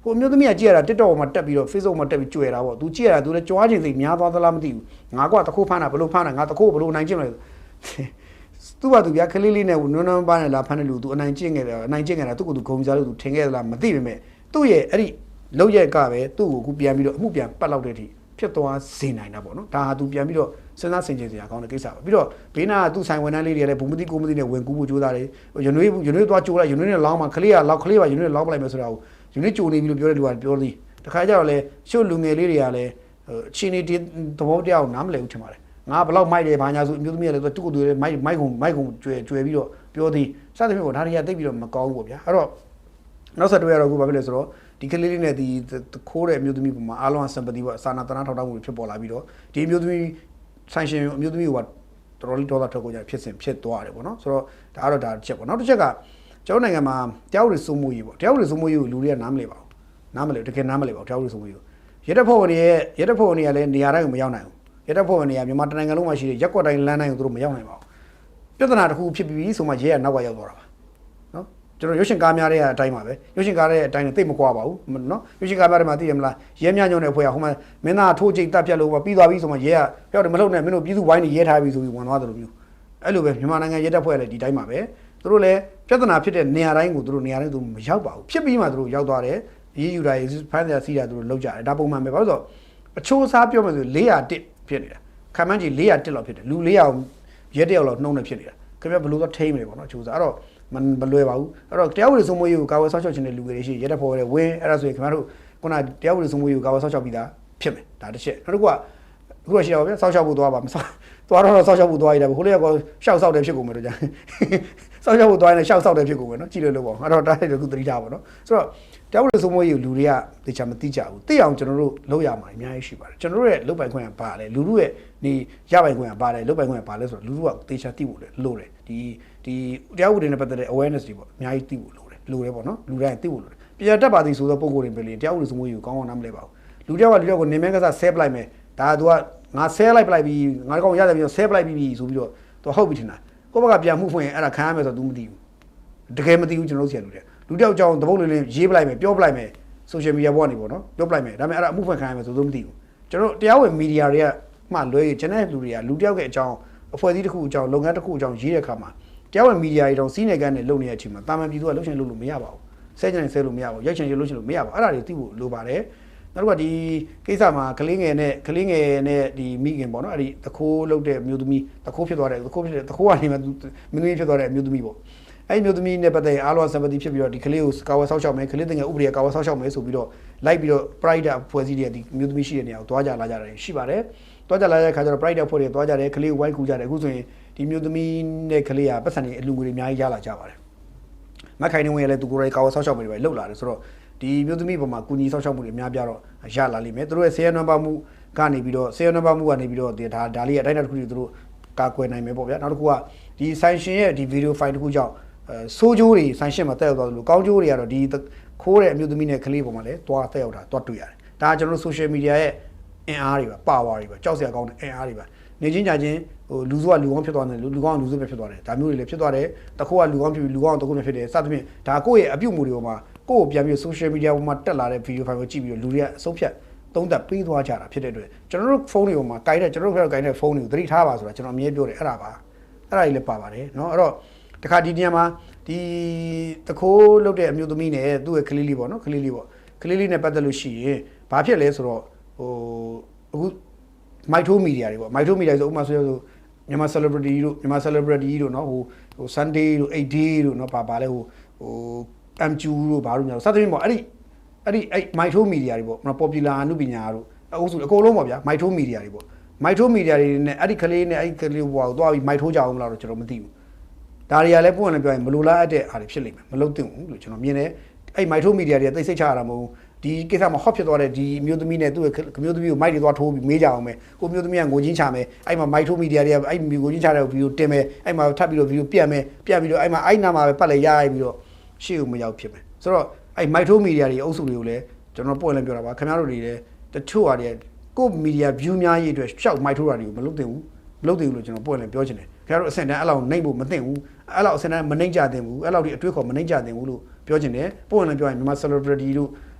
ဟိုမျိုးသမီးကကြည့်ရတာ TikTok မှာတက်ပြီးတော့ Facebook မှာတက်ပြီးကြွယ်တာပေါ့သူကြည့်ရတာသူလည်းကြွားခြင်းစိတ်များသွားသလားမသိဘူးငါကတခိုးဖမ်းတာဘလို့ဖမ်းတာငါတခိုးဘလို့နိုင်ကျင့်မလဲသူ့ဘာသူပြကလေးလေးနဲ့နွမ်းပန်းနဲ့လာဖမ်းတယ်လို့သူအနိုင်ကျင့်ခဲ့တာသူ့ကိုသူဂုံစားလို့သူထင်ခဲ့သလားမသိပေမဲ့သူ့ရဲ့အဲ့ဒီလောက်ရက်ကပဲသူ့ကိုအခုပြန်ပြီးတော့အမှုပြန်ပတ်လောက်တဲ့အထိဖြစ်သွားစေနိုင်တာပေါ့နော်ဒါဟာသူပြန်ပြီးတော့စဉ်းစားဆင်ခြင်စရာကောင်းတဲ့ကိစ္စပဲပြီးတော့ဘေးနာကသူ့ဆိုင်ဝန်ထမ်းလေးတွေကလည်းဘုံမသိကိုမသိနဲ့ဝင်ကူးဖို့ကြိုးစားတယ်ရနွေးသွားကြိုးလိုက်ရနွေးနဲ့လောင်းမှကလေးပါရနွေးနဲ့လောင်းပလိုက်မယ်ဆိုတာကိုရနွေးကြိုနေပြီလို့ပြောတဲ့လူကပြောသည်တခါကျတော့လေရှုပ်လူငယ်လေးတွေကလည်းအချင်းနေသဘောတရားကိုနားမလည်ဘူးထင်ပါတယ်ငါဘလောက်မိုက်တယ်ဘာညာဆိုအမျိုးသမီးကလည်းသူ့ကိုယ်သူလည်းမိုက်ကုန်ကျွယ်ပြီးတော့ပြောသည်စသဖြင့်ပေါ့ဒါတွေကသိပြီးတော့မကောင်းဘူးပေါ့ဗျာအဲ့တော့နောက်ဆက်တွဲရတော့အခုဘာဖြစ်လဲဆိုတော့ဒီကလေးလေးနဲ့ဒီခိုးတဲ့အမျိုးသမီးပုံမှာအားလုံးစံပတိပေါ့စာနာတနာထောက်ထားမှုတွေဖြစ်ပေါ်လာပြီးတော့ဒီအမျိုးသမီးဆိုင်ရှင်အမျိုးသမီးကတော်တော်လေးဒေါသထုတ်ကုန်ကြဖြစ်သွားတယ်ပေါ့နော်ဆိုတော့ဒါကတော့ဒါတစ်ချက်ပေါ့နောက်တစ်ချက်ကကျွန်တော်နိုင်ငံမှာတရားဥပဒေစိုးမိုးရေးပေါ့တရားဥပဒေစိုးမိုးရေးကိုလူတွေကနားမလည်ပါဘူးနားမလည်တကယ်နားမလည်ပါဘူးတရားဥပဒေစိုးမိုးရေးကိုရဲတပ်ဖွဲ့ဝင်တွေကလည်းနေရာတိုင်းကိုမရောက်နိုင်ဘူးရဲတပ်ဖွဲ့ဝင်တွေကမြန်မာနိုင်ငံလုံးမှာရှိတဲ့ရက်ကွက်တိုင်းလမ်းတိုင်းကိုသူတို့မရောက်နိုင်ပါဘူးပြဿနာတစ်ခုဖြစ်ပြီးဆိုမှရဲကနောက်ကရောက်သွားတာပါနော်ကျွန်တော်ရုပ်ရှင်ကားများတဲ့အတိုင်းပါပဲရုပ်ရှင်ကားတဲ့အတိုင်းနဲ့သိမကွာပါဘူးနော်ရုပ်ရှင်ကားများတွေမှာသိရမလားရဲမြညုံတဲ့အဖွဲ့ကဟိုမှာမင်းသားထိုးကြိတ်တက်ပြက်လို့ပြီးသွားပြီဆိုမှရဲကပြောတယ်မလုပ်နဲ့မင်းတို့ပြည်သူဝိုင်းနေရဲထားပြီဆိုပြီးဝင်သွားတယ်လို့မျိုးအဲ့လိုပဲမြန်မာနိုင်ငံရဲတပ်ဖွဲ့လည်းဒီတိုင်းပါပဲသူတို့လည်းပြဿနာဖြစ်တဲ့နေရာတိုင်းကိုသူတို့နေရာတိုင်းသူမရောက်ပါဘူးဖြစ်ပြီးမှသူတို့ရောက်သွားတယ်ရေးယူတာရေးဖမ်းတယ်စီးတာသူတို့လောက်ကြတယ်ဒါပုံမှန်ပဲဘာလို့ဆိုတော့အချိုးစားပြောမယ်ဆို401ဖြစ်နေတာခံမှန်းကြီး401လောက်ဖြစ်တယ်လူ400ရဲတယောက်လောက်နှုံးနေဖြစ်နေတာခင်ဗျဘလို့တော့ထိမ့်မယ်ပေါ့နော်အချိုးစားအဲ့တော့မလွယ်ပါဘူးအဲ့တော့တရားဥပဒေစိုးမိုးရေးကိုကာဝယ်ဆောက်ရှောက်ခြင်းတဲ့လူတွေရှိရဲတပ်ဖွဲ့တွေဝင်အဲ့ဒါဆိုရင်ခင်ဗျားတို့ခုနတရားဥပဒေစိုးမိုးရေးကိုကာဝယ်ဆောက်ရှောက်ပြီးသားဖြစ်မယ်ဒါတစ်ချက်နောက်တစ်ခုကအခုရှိတော့ဗျဆောက်ရှောက်ဖို့သွားပါမဆောက်သွားတော့ဆောက်ရှောက်ဖို့သွားရတယ်ဟိုလေးကရှောက်ဆောက်တယ်ဖြစ်ကုန်မယ်တို့ကြာဆောက်ရှောက်ဖို့သွားရင်ရှောက်ဆောက်တယ်ဖြစ်ကုန်မယ်နော်ကြည့်လို့ပေါ့အဲ့တော့တားတယ်ခုသတိထားပါနော်ဆိုတော့တရားဥပဒေစိုးမိုးရေးကိုလူတွေကသိချာမသိကြဘူးသိအောင်ကျွန်တော်တို့လုပ်ရမှာအများကြီးရှိပါတယ်ကျွန်တော်တို့ရဲ့လုပ်ပိုင်ခွင့်ကဘာလဲလူတို့ရဲ့နေရပိုင်ခွင့်ကဘာလဲလုပ်ပိုင်ခွင့်ကဘာလဲဆိုတော့လူတို့ကသိချာသိဖို့လိုတယ်ဒီတရားဥပဒေနဲ့ပတ်သက်တဲ့ awareness တွေပေါ့အများကြီးသိဖို့လိုတယ်ပေါ့နော်လူတိုင်းသိဖို့လိုတယ်ပြန်တက်ပါသည်ဆိုတော့ပုံကိုယ်တွေပဲလေတရားဥပဒေစိုးမိုးရေးကိုကောင်းကောင်းနားမလဲပါဘူးလူတယောက်ကကိုနေမင်းကစားဆဲပလိုက်မယ်ဒါက तू ကငါဆဲလိုက်ပလိုက်ပြီးငါကောင်ရတယ်ပြီးတော့ဆဲပလိုက်ပြီးဆိုပြီးတော့ तू ဟုတ်ပြီထင်တာကိုယ့်ဘက်ကပြန်မှုဖွင့်ရင်အဲ့ဒါခံရမယ်ဆိုတော့ तू မသိဘူးတကယ်မသိဘူးကျွန်တော်တို့ဆရာလူတယောက်ကြောင်တပုတ်လေးရေးပလိုက်မယ်ပြောပလိုက်မယ် social media ပေါ်ကနေပေါ့နော်ပြောပလိုက်မယ်ဒါပေမဲ့အဲ့ဒါအမှုဖွင့်ခံရမယ်ဆိုတော့မသိဘူးကျွန်တော်တရားဝင်မီဒီယာတွေကမှလွဲကျန်တဲ့လူတွေကလူတယောက်ရဲ့အကြောင်းအဖွဲ့အစည်းတစ်ခုအကြောင်းလုပ်ငန်းတစ်ခုအကြောင်းရေးတဲ့အခါမှာတရားဝင်မီဒီယာတွေတောင်စီးနေကန်းနဲ့လုပ်နေတဲ့အချိန်မှာတာမန်ပြည်သူကလှုပ်ရှင်လုပ်လို့မရပါဘူးဆဲချင်ဆဲလို့မရပါဘူးရိုက်ချင်လှုပ်ရှင်လို့မရပါဘူးအဲ့ဒါတွေသိဖို့လိုပါတယ်နောက်တစ်ခါဒီကိစ္စမှာကလေးငယ်နဲ့ဒီမိခင်ပေါ့နော်အဲ့ဒီတခိုးလုတ်တဲ့မျိုးသမီးတခိုးဖြစ်သွားတဲ့တခိုးကနေမှမင်းသမီးဖြစ်သွားတဲ့အမျိုးသမီးပေါ့အဲ့ဒီမျိုးသမီးနဲ့ပတ်သက်အားလုံးစံပတိဖြစ်ပြီးတော့ဒီကလေးကိုကာဝယ်ဆောက်ရှောက်မယ်ကလေးတင်ငယ်ဥပဒေကာဝယ်ဆောက်ရှောက်မယ်ဆိုပြီးတော့လိုက်ပြီးတော့ pride ဖွဲ့စည်းတဲ့ဒီမျိုးသမီးရှိတဲ့နေရာကိုတွားကြလာကြတယ်ရှိပါတယ်တွားကြလာတဲ့အခါကျတော့ pride ဖွဲ့တွေတွားကြတယ်ကလေးကိုဝိုင်းကူကြတယ်အခုဆိုရင်ဒီမျိုးသမီးနဲ့ကလေးကပတ်စံတွေအလူငွေတွေအများကြီးရလာကြပါတယ်မခိုင်နေဝင်ရလဲသူကိုယ်တိုင်ကာဝယ်ဆောက်ရှောက်မယ်တွေပဲလှုပ်လာတယ်ဆိုတော့ဒီမျိုးသမီးပေါ်မှာကုညီဆောက်ရှောက်မှုတွေအများပြတော့ရလာလိမ့်မယ်သူတို့ရဲ့10နံပါတ်မှုကနေပြီးတော့10နံပါတ်မှုကနေပြီးတော့ဒါလေးအတိုင်းတစ်ခုသူတို့ကာကွယ်နိုင်မယ်ပေါ့ဗျာနောက်တစ်ခုကဒီဆိုင်ရှင်ရဲ့ဒီဗီဒီယိုဖိုင်တစ်ခုကြောင့်ဆိုးကျိုးတွေဆိုင်ရှင်မှာတက်ရောက်သွားသလိုကောင်းကျိုးတွေကတော့ဒီ ခိုးတဲ့အမျိုးသမီးနဲ့ကလေးပေါ်မှာလည်းတွားတက်ရောက်တာတွားတွေ့ရတယ်ဒါကကျွန်တော်တို့ social media ရဲ့အင်အားတွေပါ power တွေပါကြောက်စရာကောင်းတဲ့အင်အားတွေပါနေချင်းကြချင်းဟိုလူစုကလူကောင်းဖြစ်သွားတယ်လူကောင်းလူစုပဲဖြစ်သွားတယ်ဒါမျိုးတွေလည်းဖြစ်သွားတယ်တခိုးကလူကောင်းဖြစ်ပြီးလူကောင်းတခိုးနဲ့ဖြစ်တယ်စသဖြင့်ဒါကိုယ့်ရဲ့အပြုတ်မှုတွေပေါ်မှာကိုယ့်ကိုပြန်ပြီး social media ပေါ်မှာတက်လာတဲ့ video file ကိုကြည့်ပြီးတော့လူတွေကအဆုံးဖြတ်သုံးသပ်ပေးသွားကြတာဖြစ်တဲ့အတွက်ကျွန်တော်တို့ဖုန်းတွေပေါ်မှာကိုင်တဲ့ကျွန်တော်တို့ဖက်ကိုင်တဲ့ဖုန်းတွေကိုသတိထားပါဆိုတာကျွန်တော်အမြဲပြောတယ်အဲ့ဒါပါအဲ့ဒါကြီးလည်းပါပါတယ်เนาะအဲ့တော့တခါဒီနေရာမှာဒီတခိုးလုတ်တဲ့အမျိုးသမီးနဲ့သူ့ရဲ့ကလေးလေးပေါ့နော်ကလေးလေးပေါ့ကလေးလေးနဲ့ပတ်သက်လို့ရှိရင်ဘာဖြစ်လဲဆိုတော့ဟိုအခုမိုက်ထိုးမီဒီယာတွေပေါ့မိုက်ထိုးမီဒီယာဆိုဥပမာဆိုမြန်မာ celebrity တို့မြန်မာ celebrity တို့เนาะဟို Sunday တို့ 8 day တို့เนาะပါလဲဟိုMQ တို့ဘာလို့များစသဖြင့်ပေါ့အဲ့မိုက်ထိုးမီဒီယာတွေပေါ့နော် popular အနုပညာတို့အကုန်လုံးပေါ့ဗျာမိုက်ထိုးမီဒီယာတွေပေါ့မိုက်ထိုးမီဒီယာတွေနဲ့အဲ့ဒီကလေးနဲ့အဲ့ဒီကလေးဟိုကိုသွားပြီးမိုက်ထိုးကြအောင်မလားတော့ကျွန်တော်မသိဘူးဒါတွေကလည်းပွင့်လည်းပြောရင်မလိုလားအပ်တဲ့အားတွေဖြစ်လိမ့်မယ်မလုပ်သင့်ဘူးလို့ကျွန်တော်မြင်တယ်အဲ့မိုက်ထိုးမီဒီယာတွေကသိစိတ်ချရတာမဟုတ်ဒီကိစ္စမှာ hot ဖြစ်သွားတဲ့ဒီမျိုးသမီးနဲ့သူ့ရဲ့မျိုးသမီးကိုမိုက်တွေသွားထိုးပြီးမေးကြအောင်မယ်ကိုမျိုးသမီးကငိုချင်းချမယ်အဲ့မှာမိုက်ထိုးမီဒီယာတွေကအဲ့ငိုချင်းချတဲ့ဗီဒီယိုတင်မယ်အဲ့မှာထပ်ပြီးတော့ဗီဒီယိုပြတ်မယ်ပြတ်ပြီးတော့အဲ့မှာအဲ့နာမှာပဲပတ်လိုက်ရပြီးတော့ရှေ့ကိုမရောက်ဖြစ်မယ်ဆိုတော့အဲ့မိုက်ထိုးမီဒီယာတွေအုပ်စုတွေကိုလည်းကျွန်တော်ပွင့်လည်းပြောတာပါခင်ဗျားတို့တွေလည်းတချို့ဟာတွေကိုမီဒီယာ view များရေးအတွက်ရှောက်မိုက်ထိုးတာတွေကိုမလုပ်သင့်ဘူးမလုပ်သင့်ဘူးလို့ကျွန်တော်ပွင့်လည်းပြောချင်တယ်ခင်ဗျားတို့အဆင့်တန်းအဲ့လောက်နှိမ့်ဖို့မသင့်ဘူးအဲ့လောက်အဆင့်တန်းမနှိမ့်ကြသင့်ဘူးအဲ့လောက်ဒီအတွေးခေါ်မနှိမ့်ကြသင့်ဘူးလို့ပြောချင်တယ်ပွင့်လည်းပြောရင်မြန်မာ celebrity တို့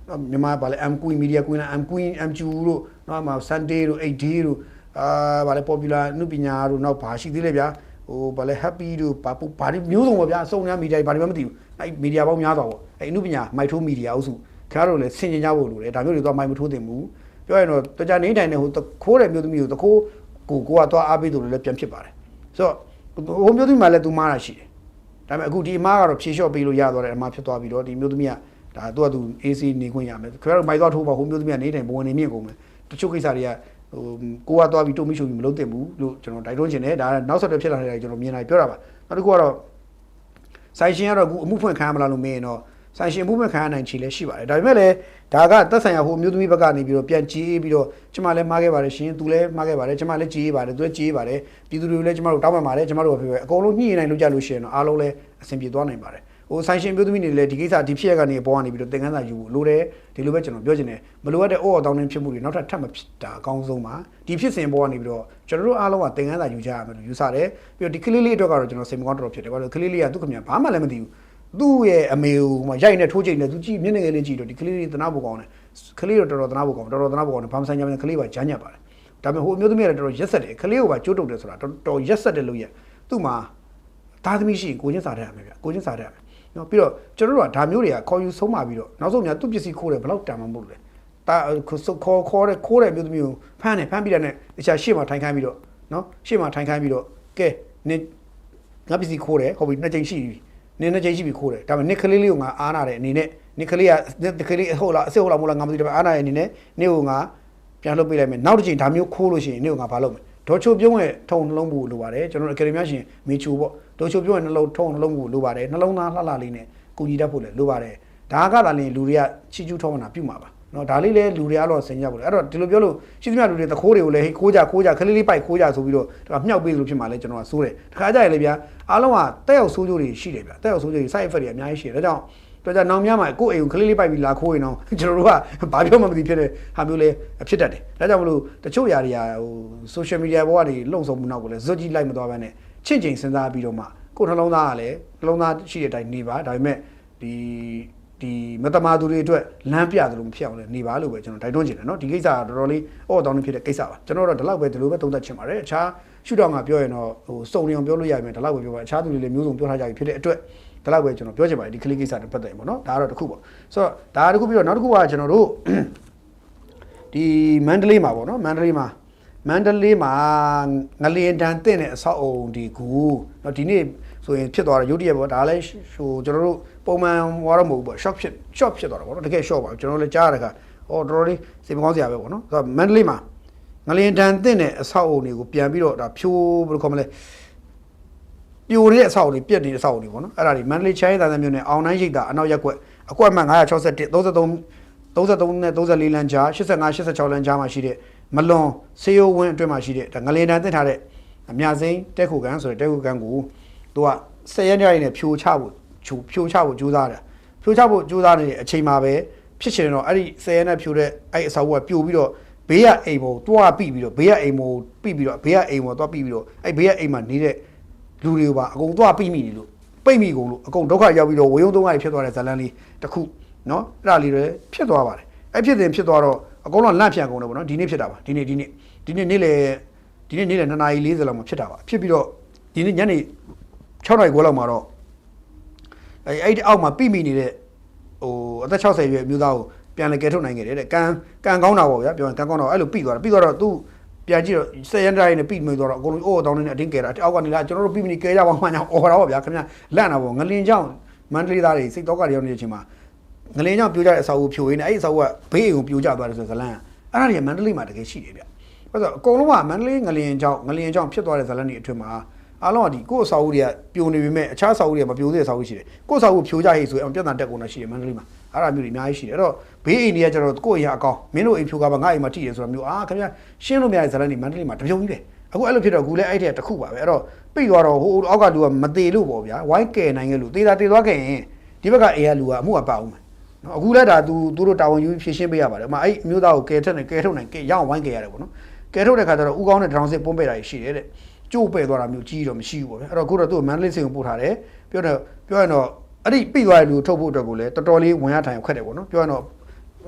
မြန်မာဗာလဲ M Queen Media Queen M Queen MQ တို့နော်မှာ Sunday တို့ 8D တို့ဗာလဲ popular နုပညာတို့နောက်ဘာရှိသေးလဲဗျာဟိုဗာလဲ Happy တို့ဘာဒီမျိုးစုံပေါ့ဗျာအစုံများ media ဘာတွေမှမသိဘူးအဲ့ media ပေါင်းများသွားပေါ့အဲ့နုပညာ မိုက်ထိုး media အုပ်စုခင်ဗျားတို့လည်းဆင်ခြင်ကြဖို့လိုတယ်ဒါမျိုးတွေတော့မိုက်မထိုးသင့်ဘူးပြောရင်တော့တကြနေတိုင်းနဲ့ဟိုခိုးတဲ့မျိုးသမီးကိုတခိုးကိုကတော့အားပေးသူလည်းပြန်ဖြစ်ပါတယ်ဆိုတော့ဟိုမျိုးသမီးမှလည်းသူမားတာရှိတယ်ဒါပေမဲ့အခုဒီအမားကတော့ဖြေလျှော့ပေးလို့ရသွားတယ်အမားဖြစ်သွားပြီးတော့ဒီမျိုးသမီးကဒါသူ AC နေခွင့်ရမယ်ခင်ဗျားတို့မိုက်သွားထိုးပါဟိုမျိုးသမီးကနေတိုင်းဘဝင်နေမြင့်ကုန်မယ်တချို့ကိစ္စတွေကဟိုကိုကသွားပြီးတုံးမိရှုံပြီးမလုပ်သင့်ဘူးလို့ကျွန်တော်တိုက်တွန်းချင်တယ်ဒါနောက်ဆက်တွဲဖြစ်လာတဲ့ကျွန်တော်မြင်လိုက်ပြောတာပါနောက်တစ်ခုကတော့ဆိုင်ရှင်ကတော့အခုအမှုဖွင့်ခံရမလားလို့မေးရင်တော့ဆိုင်ရှင်အမှုဖွင့်ခံရနိုင်ချေလည်းရှိပါတယ်ဒါပေမဲ့လည်းဒါကသက်ဆိုင်ရာဟိုမျိုးသမီးဘက်ကနေပြီးတော့ပြန်ကြေးပြီးတော့ကျမလည်းမှားခဲ့ပါတယ်ရှင်သူလည်းမှားခဲ့ပါတယ်ကျမလည်းကြေးပါတယ်သူလည်းကြေးပါတယ်ပြည်သူတွေလည်းကျမတို့တောင်းပန်ပါတယ်ကျမတို့ပဲအကုန်လုံးညှိနှိုင်းလို့ကြလို့ရှိရင်တော့အားလုံးလည်းအဆင်ပြေသွားနိုင်ပါတယ်ဟိုဆိုင်ရှင်မျိုးသမီးတွေလည်းဒီကိစ္စဒီဖြစ်ရကနေပေါ်ကနေပြီးတော့သင်ခန်းစာယူဖို့လိုတယ်ဒီလိုပဲကျွန်တော်ပြောချင်တယ်မလိုအပ်တဲ့အော်တောင်းတင်းဖြစ်မှုတွေနောက်ထပ်မဖြစ်တာအကောင်းဆုံးပါဒီဖြစ်စဉ်ပေါ်ကနေပြီးတော့ကျွန်တော်တို့အားလုံးကသင်ခန်းစာယူကြရမယ်လို့ယူဆတယ်ပြီးတော့ဒီကလေးလေးအတွက်ကတော့ကျွန်တော်စိတ်မကောင်းတော်ဖြစ်တယ်ဘာလို့ကလေးလေးကသူ့ခင်ဗျာဘာမှလည်းမသိဘူးသူ့ရဲ့အမေကိုမှရိုက်နေထိုးချိန်နေသူကြည့်မျက်နှာငယ်လေးကြည့်တော့ဒီကလေးလေးသနာဖို့ကောင်းတယ်ကလေးတော့တော်တော်သနာဖို့ကောင်းတော်တော်သနာဖို့ကောင်းတယ်ဘာမှဆိုင်ကြမကလေးပါဂျမ်းညက်ပါတယ်ဒါပေမဲ့ဟိုအမျိုးသမီးကလည်းတော်တော်ရက်ဆက်တယ်ကလေးကိုပါကြိုးတုပ်တယ်ဆိုတာတော်တော်ရက်ဆက်တယ်လို့ရသူ့မှာသားသမီးရှိရင်ကိုချင်းစားတတ်ရမယ်ဗျကိုချင်းစားတတ်ရမယ်နော်ပြီးတော့ကျွန်တော်တို့ကဒါမျိုးတွေကခေါ်ယူဆုံးမပြီးတော့နောက်ဆုံးများသူ့ပစ္စည်းခိုးတယ်ဘယ်လောက်တန်မှမဟုတ်လဲတာခေါ်တဲ့ခိုးတဲ့မျိုးသမီးကိုဖမ်းပြီးတဲ့နဲ့တခြားရှေ့မှာထိုင်ခိုင်းပြီးတော့နော်ရှေ့မှာထိုင်ခိုင်းပြီးတော့ကဲနင်ငါပစ္စည်းခိုးတယ်ဟုတ်ပြီနှစ်ကြိမ်ရှိပြီနင်နှစ်ကြိမ်ရှိပြီခိုးတယ်ဒါပေမဲ့နစ်ကလေးလေးကိုငါအားနာတဲ့အနေနဲ့နစ်ကလေးကကလေးဟုတ်လားအစ်ဟုတ်လားမဟုတ်လားငါမသိတယ်အားနာတဲ့အနေနဲ့နစ်ကိုငါပြန်လုပ်ပေးလိုက်မယ်နောက်တစ်ကြိမ်ဒါမျိုးခိုးလို့ရှိရင်နစ်ကိုငါဘာလုပ်မလဲဒေါ်ချိုပြုံးရဲ့ထုံနှလုံးဘူးလိုပါတယ်ကျွန်တော်အကယ်ဒမီရှင်မေချိုပေါ့ဒေါ်ချိုပြုံးရဲ့နှလုံးထုံနှလုံးဘူးလိုပါတယ်နှလုံးသားလှလှလေးနဲ့ကိုကြီးတတ်ဖို့လည်းလိုပါတယ်ဒါကသာလင်လူတွေကချီကျူးထောင်းတာပြုမှာပါเนาะဒါလေးလည်းလူတွေအားလုံးဆင်ကြပါလို့အဲ့တော့ဒီလိုပြောလို့ရှိသမျှလူတွေသခိုးတွေကိုလည်းဟိခိုးကြခလေးလေးပိုက်ခိုးကြဆိုပြီးတော့ဒါမြောက်ပေးလို့ဖြစ်မှာလဲကျွန်တော်ကစိုးတယ်တခါကြရလေဗျာအားလုံးကတက်ရောက်ဆိုးကျိုးတွေရှိတယ်ဗျာတက်ရောက်ဆိုးကျိုးတွေ side effect တွေအများကြီးရှိတယ်ဒါကြောင့်နောင်များမှာကိုယ့်အိမ်ကိုခလေးလေးပိုက်ပြီးလာခိုးရင်တော့ကျွန်တော်တို့ကဘာပြောမှမသိဖြစ်တဲ့ဟာမျိုးလေးဖြစ်တတ်တယ်ဒါကြောင့်မလို့တချို့ຢာတွေကဟို social media ဘောကနေလှုံ့ဆော်မှုနောက်ကိုလည်းဇွတ်ကြီးလိုက်မသွားဘဲနဲ့ချင့်ချိန်စဉ်းစားပြီးတော့မှကိုယ်နှလုံးသားကလည်းနှလုံးသားရှိတဲ့အတိုင်းနေပါဒါပေမဲ့ဒီမတမာသူတွေအတွက်လမ်းပြတယ်လို့မဖြစ်အောင်လည်းနေပါလို့ပဲကျွန်တော်တိုက်တွန်းချင်တယ်เนาะဒီကိစ္စကတော်တော်လေးအော်တောင်းနေဖြစ်တဲ့ကိစ္စပါကျွန်တော်တို့ဒီလောက်ပဲဒီလိုပဲသုံးသပ်ချင်ပါတယ်အခြားရှုထောင့်ကပြောရင်တော့ဟိုစုံနေအောင်ပြောလို့ရမယ်ဒီလောက်ပဲပြောပါအခြားသူတွေလည်းမျိုးစုံပြောထားကြပြီဖြစ်တဲ့အတွက်ဒီလောက်ပဲကျွန်တော်ပြောချင်ပါတယ်ဒီကလေးကိစ္စနဲ့ပတ်သက်ရင်ပေါ့နော်ဒါကတော့တစ်ခုပေါ့ဆိုတော့ဒါတစ်ခုပြီးတော့နောက်တစ်ခုကကျွန်တော်တို့ဒီမန္တလေးမှာပေါ့နော်မန္တလေးမှာငလျင်တန်တင့်တဲ့အဆောက်အုံဒီကူเนาะဒီနေ့ဆိုရင်ဖြစ်သွားတာရုတ်တရက်ပေါ့ဒါလည်းဟိုကျွန်တော်တို့ပုံမှန်ဟောတော့မဟုတ်ဘူးပေါ့ shop ဖြစ်သွားတာပေါ့နော်တကယ် shop ပါကျွန်တော်လည်းကြားရတဲ့ခါတော်တော်လေးစိတ်မကောင်းစရာပဲပေါ့နော်ဆိုတော့မန္တလေးမှာငလျင်တန်တင့်တဲ့အဆောက်အုံတွေကိုပြန်ပြီးတော့ဒါဖြိုးဘယ်လိုခေါ်မလဲပြိုတဲ့အဆောက်အုံတွေပြက်နေတဲ့အဆောက်အုံတွေပေါ့နော်အဲ့ဒါတွေမန္တလေးချိုင်းသာမြို့နယ်အောင်နှိုင်းရိပ်သာအနောက်ရက်ကွက်အကွက်မှန်961 33နဲ့34လမ်းကြား85 86လမ်းကြားမှာရှိတဲ့မလွန်ဆေးရုံဝင်းအတွင်းမှာရှိတဲ့ဒါငလျင်တန်တင့်ထားတဲ့အမြစိမ်းတက်ခုကန်ဆိုတဲ့တက်ခုကန်ကိုသူက10ရက်ညနေဖြိုချဖို့ကြိုးစားတယ် ဖြိုချဖို့ကြိုးစားနေတဲ့အချိန်မှာပဲဖြစ်ချင်တော့အဲ့ဒီ10ရက်နဲ့ဖြိုတဲ့အဲ့အဆောက်အဦကပြိုပြီးတော့ဘေးကအိမ်ပေါ်တွားပြီးပြီးတော့ဘေးကအိမ်ပေါ်ပြီးပြီးတော့ဘေးကအိမ်ပေါ်တွားပြီးပြီးတော့အဲ့ဘေးကအိမ်မှာနေတဲ့လူတွေပါအကုန်တွားပြီးမိနေလို့ပိတ်မိကုန်လို့အကုန်ဒုက္ခရောက်ပြီးတော့ဝေယုံသုံးရဖြစ်သွားတဲ့ဇလန်းလေးတစ်ခုနော်အဲ့ဒါလေးတွေဖြစ်သွားပါတယ်အဲ့ဖြစ်တယ်ဖြစ်သွားတော့အကုန်လုံးလန့်ဖြန့်ကုန်တယ်ပေါ့နော်ဒီနေ့ဖြစ်တာပါဒီနေ့နေ့လေ2 နာရီ 40လောက်မှာဖြစ်တာပါဖြစ်ပြီးတော့ဒီနေ့ညနေ6 နာရီခွဲလောက်မှာတော့အဲ့အောက်မှာပြိမိနေတဲ့ဟိုအသက်60ရွယ်အမျိုးသားကိုပြန်လဲကဲထုတ်နိုင်ခဲ့တယ်တဲ့ကံကောင်းတာပေါ့ဗျာပြောရင်ကံကောင်းတော့အဲ့လိုပြီးသွားတော့သူပြန်ကြည့်တော့10ရက်တိုင်းနဲ့ပြီးမိသွားတော့အကုန်လုံးအိုးတောင်းနေတဲ့အတင်းကဲတာအောက်ကနေလာကျွန်တော်တို့ပြီးမနေကဲကြပါမှန်းအောင်အော်တာပေါ့ဗျာခင်ဗျလန့်တာပေါ့ငလင်ကြောင့်မန္တလေးသားတွေစိတ်တော့ကတွေရောက်နေတဲ့အချိန်မှာငလင်ကြောင့်ပြိုကြတဲ့အဆောက်အဦဖြိုရင်းနဲ့အဲ့ဒီအဆောက်အဦကဘေးအိမ်ကိုပြိုကျသွားတယ်ဆိုဇလန်းအဲ့ဒါတွေကမန္တလေးမှာတကယ်ရှိတယ်ဗျအဲ့တော့အကုန်လုံးကမန္တလေးငလင်ကြောင့်ဖြစ်သွားတဲ့ဇလန်းတွေအထွတ်မှာအားလုံးကဒီကိုယ့်အဆောက်အဦတွေကပြိုနေပေမဲ့အခြားအဆောက်အဦတွေကမပြိုသေးတဲ့အဆောက်အဦရှိတယ်ကိုယ့်အဆောက်အဦဖြိုကြဟိဆိုရင်ပြဿနာတက်ကုန်တာရှိတယ်မန္တလေးမှာအဲ့ဒါမျိုးတွေအများကြီးရှိတယ်အဲ့တော့ဘေးအိမ်တွေကကျတော့ကိုယ့်အရာအကောင်မင်းတို့အိမ်ဖြိုကပါငါအိမ်မှာထိတယ်ဆိုတာမျိုးခင်ဗျာရှင်းလို့မရတဲ့ဇလန်းတွေမန္တလေးမှာတပြုံကြီးပဲအခုအဲ့လိုဖြစ်တော့အခုလည်းအဲ့တဲ့တစ်ခုပါပဲအဲ့တော့ပြိသွားတော့ဟိုအောက်ကလူကမသေးလို့ပေါ့ဗျာဝိုင်းကယ်နိုင်ခဲ့လို့သေတာသေသွားခဲ့ရင်ဒီဘက်ကအိမ်ကလူကအမှုကပါအောင်မယ်နော်အခုလည်းဒါသူတို့တာဝန်ယူဖြည့်ရှင်းပေးရပါတယ်အမအဲ့အမျိုးသားကိုကယ်ထုတ်နိုင်ရအောင်ဝိုင်းကယ်ရတယ်ပေါ့နော်ကယ်ထုတ်တဲ့ခါကျတော့ဥကောင်းတဲ့ဒရောင်စစ်ပုံးပေးတာရှိတယ်တဲ့ကျိုးပဲ့သွားတာမျိုးကြီးတော့မရှိဘူးပေါ့ဗျာအဲ့တော့အခုတော့သူ့မန္တလေးစိန်ကိုပို့ထားတယ်ပြောရင်တော့အဲ့ဒီပြိသွားတဲ့လူထုတ်ဖို့အတွက်ကိုလည်းတော်တော်လေးဝင်ရထိုင်ခက်တယ်ပေါ့နော်ပြောရင်တော့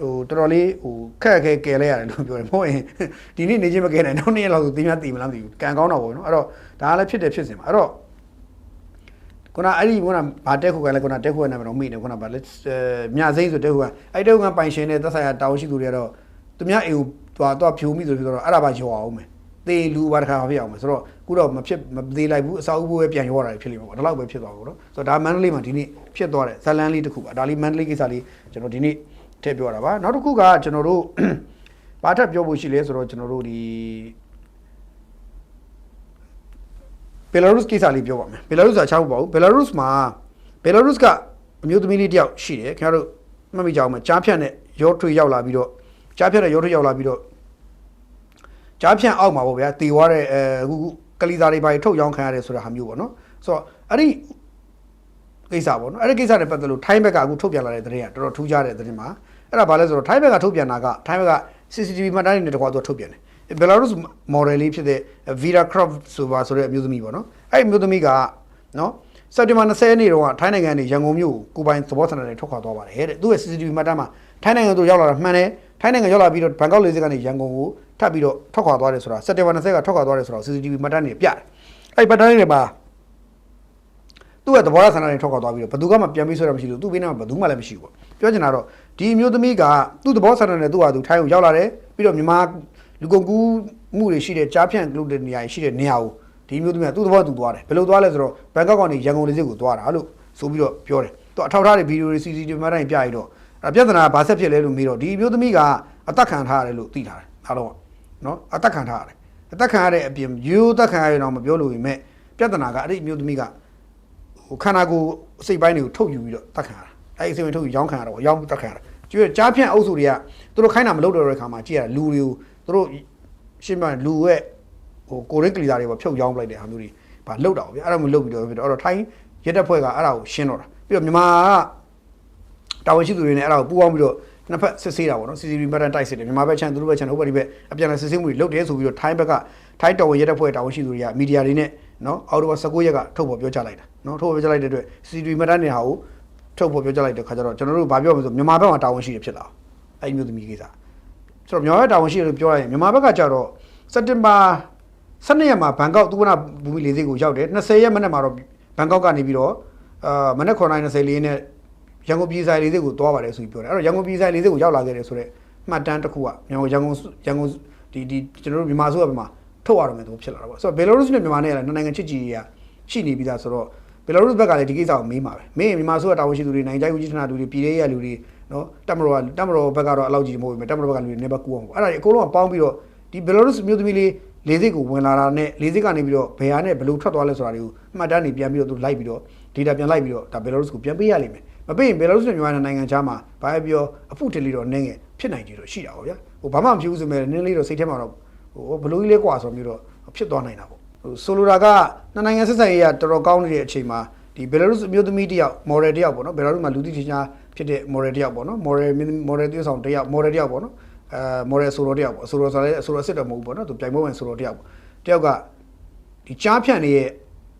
ဟိုတော်တော်လေးဟိုခက်ကဲကယ်လဲရတယ်လို့ပြောတယ်မဟုတ်ရင်ဒီနေ့နေချင်းမကယ်နိုင်တော့နေ့လောက်ဆိုတင်းများတည်မလားမသိဘူးကံကောင်းတော့ပေါ့နော်အဲ့တော့ဒါလည်းဖြစ်စဉ်မှာအဲ့တော့ခုနအဲ့ဒီဘာတက်ခုကလည်းခုနတက်ခုကနာမည်တော့မိနေခုနဗာလဲမြစိမ့်ဆိုတက်ခုကအဲ့တက်ခုကပိုင်ရှင်တဲ့သက်ဆိုင်ရာတာဝန်ရှိသူတွေကတော့သူများအိမ်ကိုသွားဖြိုမိဆိုပြီးတော့အဲ့ဒါပါရောအောင်မယ်သေလူပါတခါဖြစ်အောင်မယ်ဆိုတော့ခုတော့မသေးလိုက်ဘူးအစာအုပ်ဘိုးပဲပြန်ရောတာဖြစ်လိမ့်မယ်ပေါ့ဒီလောက်ပဲဖြစ်သွားဘူးနော်ဆိုတော့ဒါမန္တလေးမှာဒီနေ့ဖြစ်သွားတဲ့ဇလန်းလေးတစ်ခုပါဒါလေးမန္တလေးကိစ္စလေးကျွန်တော်ဒီနေ့ထည့်ပြောတာပါနောက်တစ်ခုကကျွန်တော်တို့ဘာထပ်ပြောဖို့ရှိလဲဆိုတော့ကျွန်တော်တို့ဒီဘယ်လာရုစ်ကိစ္စလေးပြောပါမယ်ဘယ်လာရုစ်ကအချောင်းပေါ့ဘယ်လာရုစ်ကအမျိုးသမီးလေးတယောက်ရှိတယ်ခင်ဗျားတို့မှတ်မိကြအောင်မကြားဖြတ်နဲ့ရောထွေရောက်လာပြီးတော့ကြားဖြတ်နဲ့ရောထွေရောက်လာပြီးတော့ကြားဖြတ်အောက်မှာပေါ့ဗျာတေသွားတဲ့အခုကလီသားတွေဘာတွေထုတ်ရောင်းခံရတယ်ဆိုတာဟာမျိုးပေါ့နော်ဆိုတော့အဲ့ဒီကိစ္စပေါ့နော်အဲ့ဒီကိစ္စနဲ့ပတ်သက်လို့ထိုင်းဘက်ကအခုထုတ်ပြန်လာတဲ့သတင်းကတော်တော်ထူးခြားတဲ့သတင်းမှာအဲ့ဒါဘာလဲဆိုတော့ထိုင်းဘက်ကထုတ်ပြန်တာကထိုင်းဘက်က CCTV မှတ်တမ်းတွေနဲ့တကွာသူထုတ်ပြန်တယ်ဘယ်လာရုစ်မော်ဒယ်လေးဖြစ်တဲ့ Vera Crop ဆိုတဲ့အမျိုးသမီးပေါ့နော်အဲ့ဒီအမျိုးသမီးကနော်စက်တင်ဘာ20ရက်နေ့တုန်းကထိုင်းနိုင်ငံနေရန်ကုန်မြို့ကိုပိုင်သဘောဆန္ဒနဲ့ထွက်ခွာသွားပါတယ်တဲ့သူ့ရဲ့ CCTV မှတ်တမ်းမှာထိုင်းနိုင်ငံသူရောက်လာတာမှန်တယ်ထိုင်းနိုင်ငံရောက်လာပြီးတော့ဘန်ကောက်လေဆိပ်ကနေရန်ကုန်ကိုထပ်ပြီးတော့ထွက်ခွာသွားတယ်ဆိုတာစက်တင်ဘာ20ကထွက်ခွာသွားတယ်ဆိုတော့ CCTV မှတ်တမ်းတွေပြတယ်အဲ့မှတ်တမ်းတွေမှာသူ့ရဲ့သဘောဆန္ဒနဲ့ထွက်ခွာသွားပြီးတော့ဘယ်သူကမှပြန်ပြီးဆွဲတာမရှိလို့သူ့ဘေးနားမှာဘယ်သူမှလည်းမရှိဘူးပေါ့ပြောချင်တာတော့ဒီအမျိုးသမီးကသူ့သဘောဆန္ဒနဲ့သူ့ဟာသူထိုင်းကိုရောက်လာတယ်ပြီးတော့မြန်မာလူကုန်ကူးမှုတွေရှိတဲ့ကြားဖြန့်ကလုတဲ့နေရာရှိတဲ့နေရာကိုဒီမျိုးသမီးကသူ့သဘောသူသွားတယ်ဘယ်လိုသွားလဲဆိုတော့ဘန်ကောက်ကနေရန်ကုန်လေဆိပ်ကိုသွားတာလို့ဆိုပြီးတော့ပြောတယ်သူအထောက်ထားတဲ့ဗီဒီယိုတွေ CCTV မှတ်တမ်းပြရတော့ပြဿနာဘာဆက်ဖြစ်လဲလို့မေးတော့ဒီမျိုးသမီးကအသက်ခံထားရတယ်လို့သိထားတယ်အားလုံးကနော်အသက်ခံထားရတယ်အသက်ခံရတဲ့အပြင်ရိုးသက်ခံရရင်တော့မပြောလို့ပေမဲ့ပြဿနာကအဲ့ဒီမျိုးသမီးကဟိုခန္ဓာကိုယ်အစိတ်ပိုင်းတွေကိုထုတ်ယူပြီးတော့သက်ခံရတာအဲ့ဒီအစိတ်ပိုင်းထုတ်ယူရောင်းခံရတော့ရောင်းသက်ခံရတာကျွေးကြားဖြန့်အုပ်စုတွေကသူတို့ခိုင်းတာမလုပ်တော့တဲ့ခါမှာကြည့်ရလူတွေကိုသူတို့ရှင်းပြရင်လူရဲ့ဟိုကိုရင်းကလီသားတွေပေါ့ဖြုတ်ရောင်းပလိုက်တဲ့ဟာမျိုးတွေဗာလှုပ်တာပေါ့ဗျာအဲ့ဒါမျိုးလှုပ်ပြီးတော့ဖြစ်တော့အဲ့တော့ထိုင်းရက်တက်ဖွဲ့ကအဲ့ဒါကိုရှင်းတော့တာပြီးတော့မြန်မာကတာဝန်ရှိသူတွေနဲ့အဲ့ဒါကိုပူးပေါင်းပြီးတော့နှစ်ဖက်စစ်ဆေးတာပေါ့နော် CCTV မှတ်တမ်းတိုက်စစ်တယ်မြန်မာဘက်ချန်သူတို့ဘက်ချန်ဟိုဘက်ဒီဘက်အပြန်အလှန်စစ်ဆေးမှုတွေလုပ်တယ်ဆိုပြီးတော့ထိုင်းဘက်ကထိုင်းတော်ဝင်ရက်တက်ဖွဲ့တာဝန်ရှိသူတွေကမီဒီယာတွေနဲ့နော်အော်တိုဘာ19ရက်ကထုတ်ဖော်ပြောကြားလိုက်တာနော်ထုတ်ဖော်ပြောကြားလိုက်တဲ့အတွက် CCTV မှတ်တမ်းတွေဟာကိုထုတ်ဖော်ပြောကြားလိုက်တဲ့ခါကျတော့ကျွန်တော်တို့ဗာပြောမှာဆိုမြန်မာဘက်မှာတာဝန်ရှိတယ်ဖြစ်လာအဲ့ဒီမျိုးသမီးကိစ္စဆိုတော့မြန်မာဘက်တာဝန်ရှိတယ်လို့ပြောရရင်မြန်မာဘက်ကကြတော့စက်တင်ဘာ12ရက်မှာဘန်ကောက်သုဝဏဘူမိလေဆိပ်ကိုရောက်တယ်20ရက်မနေ့မှာတော့ဘန်ကောက်ကနေပြီးတော့မနေ့9:20လေးနဲ့ရန်ကုန်ပြည်ဆိုင်လေဆိပ်ကိုသွားပါတယ်ဆိုပြီးပြောတယ်အဲ့တော့ရန်ကုန်ပြည်ဆိုင်လေဆိပ်ကိုရောက်လာခဲ့တယ်ဆိုတော့မှတ်တမ်းတစ်ခုကရန်ကုန်ဒီကျွန်တော်တို့မြန်မာဆိုရမှာထုတ်ရတော့မယ်သူဖြစ်လာတာပေါ့ဆိုတော့ဘယ်လာရုစ်နဲ့မြန်မာနဲ့လည်းနိုင်ငံချစ်ကြည်တွေကရှိနေပြီးသားဆိုတော့ဘယ်လာရုစ်ဘက်ကလည်းဒီကိစ္စကိုမေးမှာပဲမေးရင်မြန်မာဆိုရတာဝန်ရှိသူတွေနိုင်ငံခြားရေးဝန်ကြီးဌာနလူတွေပြည်ထောင်စုလူတွေနော်တက်မတော်ဘက်ကတော့အလောက်ကြီးမဟုတ်ဘူးတက်မတော်ဘက်ကလူတွေနေဘက်ကူအောင်ပေါ့အဲ့ဒါတွေအကုန်လုံးကပေါင်းပြီးတော့ဒီဘယ်လာရုစ်မျိုးသမီးလေးလေဆိပ်ကိုဝင်လာတာနဲ့လေဆိပ်ကနေပြီးတော့ဘယ်ဟာနဲ့ဘယ်လိုထွက်သွားလဲဆိုတာတွေကိုမှတ်တမ်းတွေပြန်ပြီးတော့သူလိုက်ပြီးတော့ data ပြန်လိုက်ပြီးတော့ဒါဘယ်လာရုစ်ကိုပြန်ပေးရလိမ့်မယ်မပေးရင်ဘယ်လာရုစ်နဲ့မြန်မာနိုင်ငံခြားမှာဘာပဲပြောအဖုတလီတော့နင်းငယ်ဖြစ်နိုင်ကြတော့ရှိတာပေါ့ဗျာဟိုဘာမှမဖြစ်ဘူးဆိုမဲ့နင်းလေးတော့စိတ်ထဲမှာတော့ဟိုဘလို့ကြီးလဲကွာဆိုမျိုးတော့ဖြစ်သွားနိုင်တာပေါ့ဟိုဆိုလိုတာကနှစ်နိုင်ငံဆက်ဆံရေးကတော်တော်ကောင်းနေတဲ့အချိန်မှာဒီဘယ်လာရုစ်အမျိုးသမီးတယောက်မော်ဒယ်တယောက်ပေါ့နော်ဘယ်လာရုစ်မှာလူသိထင်ရှား ဖြစ်တဲ့ model တယောက်ပေါ့နော် model တယောက်ဆောင်တယောက် model တယောက်ပေါ့နော်model ဆိုတော့တယောက်ပေါ့ဆိုတော့ဆိုတော့အစ်စ်တော့မဟုတ်ဘူးပေါ့နော်သူပြိုင်ပွဲဝင်ဆိုတော့တယောက်ကဒီကြားဖြန့်နေရဲ့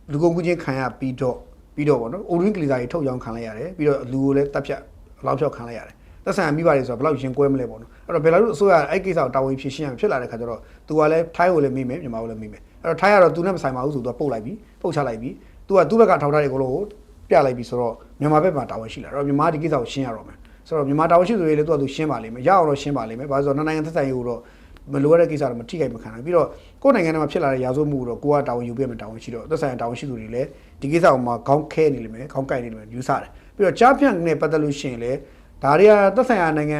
လူကုန်ကူးခြင်းခံရပြီးတော့ပေါ့နော် Odin ကလေးစားကြီးထုတ်ရောင်းခံလိုက်ရတယ်ပြီးတော့လူကိုလည်းတပ်ဖြတ်လောက်ဖြောက်ခံလိုက်ရတယ်သက်ဆိုင်မိပါတယ်ဆိုတော့ဘယ်လောက်ရင်ကွဲမလဲပေါ့နော်အဲ့တော့ဘယ်လာလို့အစိုးရအဲ့ကိစ္စကိုတာဝန်ဖြေရှင်းရဖြစ်လာတဲ့ခါကျတော့သူကလည်းထိုင်းကိုလည်းမိမယ်မြန်မာကိုလည်းမိမယ်အဲ့တော့ထိုင်းကတော့သူနဲ့မဆိုင်ပါဘူးဆိုတော့ပုတ်လိုက်ပြီးပုတ်ချလိုက်ပြီးသူကသူ့ဘက်ကထောက်ထားတဲ့အကုန်လုံးကိုပြလိုက်ပြီးဆိုတော့မြန်မာဘက်မှာတာဝန်ရှိလာတော့မြန်မာဒီကိစ္စကိုရှင်းရတော့မယ်ဆိုတော့မြန်မာတာဝန်ရှိသူတွေလည်းသူရှင်းပါလိမ့်မယ်ရအောင်တော့ရှင်းပါလိမ့်မယ်ဘာလို့ဆိုတော့နိုင်ငံသက်ဆိုင်ရေးကိုတော့မလိုရတဲ့ကိစ္စတော့မထိခိုက်မခံနိုင်ပြီးတော့ကိုယ်နိုင်ငံထဲမှာဖြစ်လာတဲ့ရာဇဝတ်မှုတော့ကိုကတာဝန်ယူပေးမယ်တာဝန်ရှိတော့သက်ဆိုင်ရာတာဝန်ရှိသူတွေလည်းဒီကိစ္စကိုမှခေါင်းခဲနေလိမ့်မယ်ခေါင်းကိုက်နေလိမ့်မယ်ယူဆတယ်ပြီးတော့ကြားဖြန့်နဲ့ပတ်သက်လို့ရှိရင်လည်းဒါတွေကသက်ဆိုင်ရာနိုင်င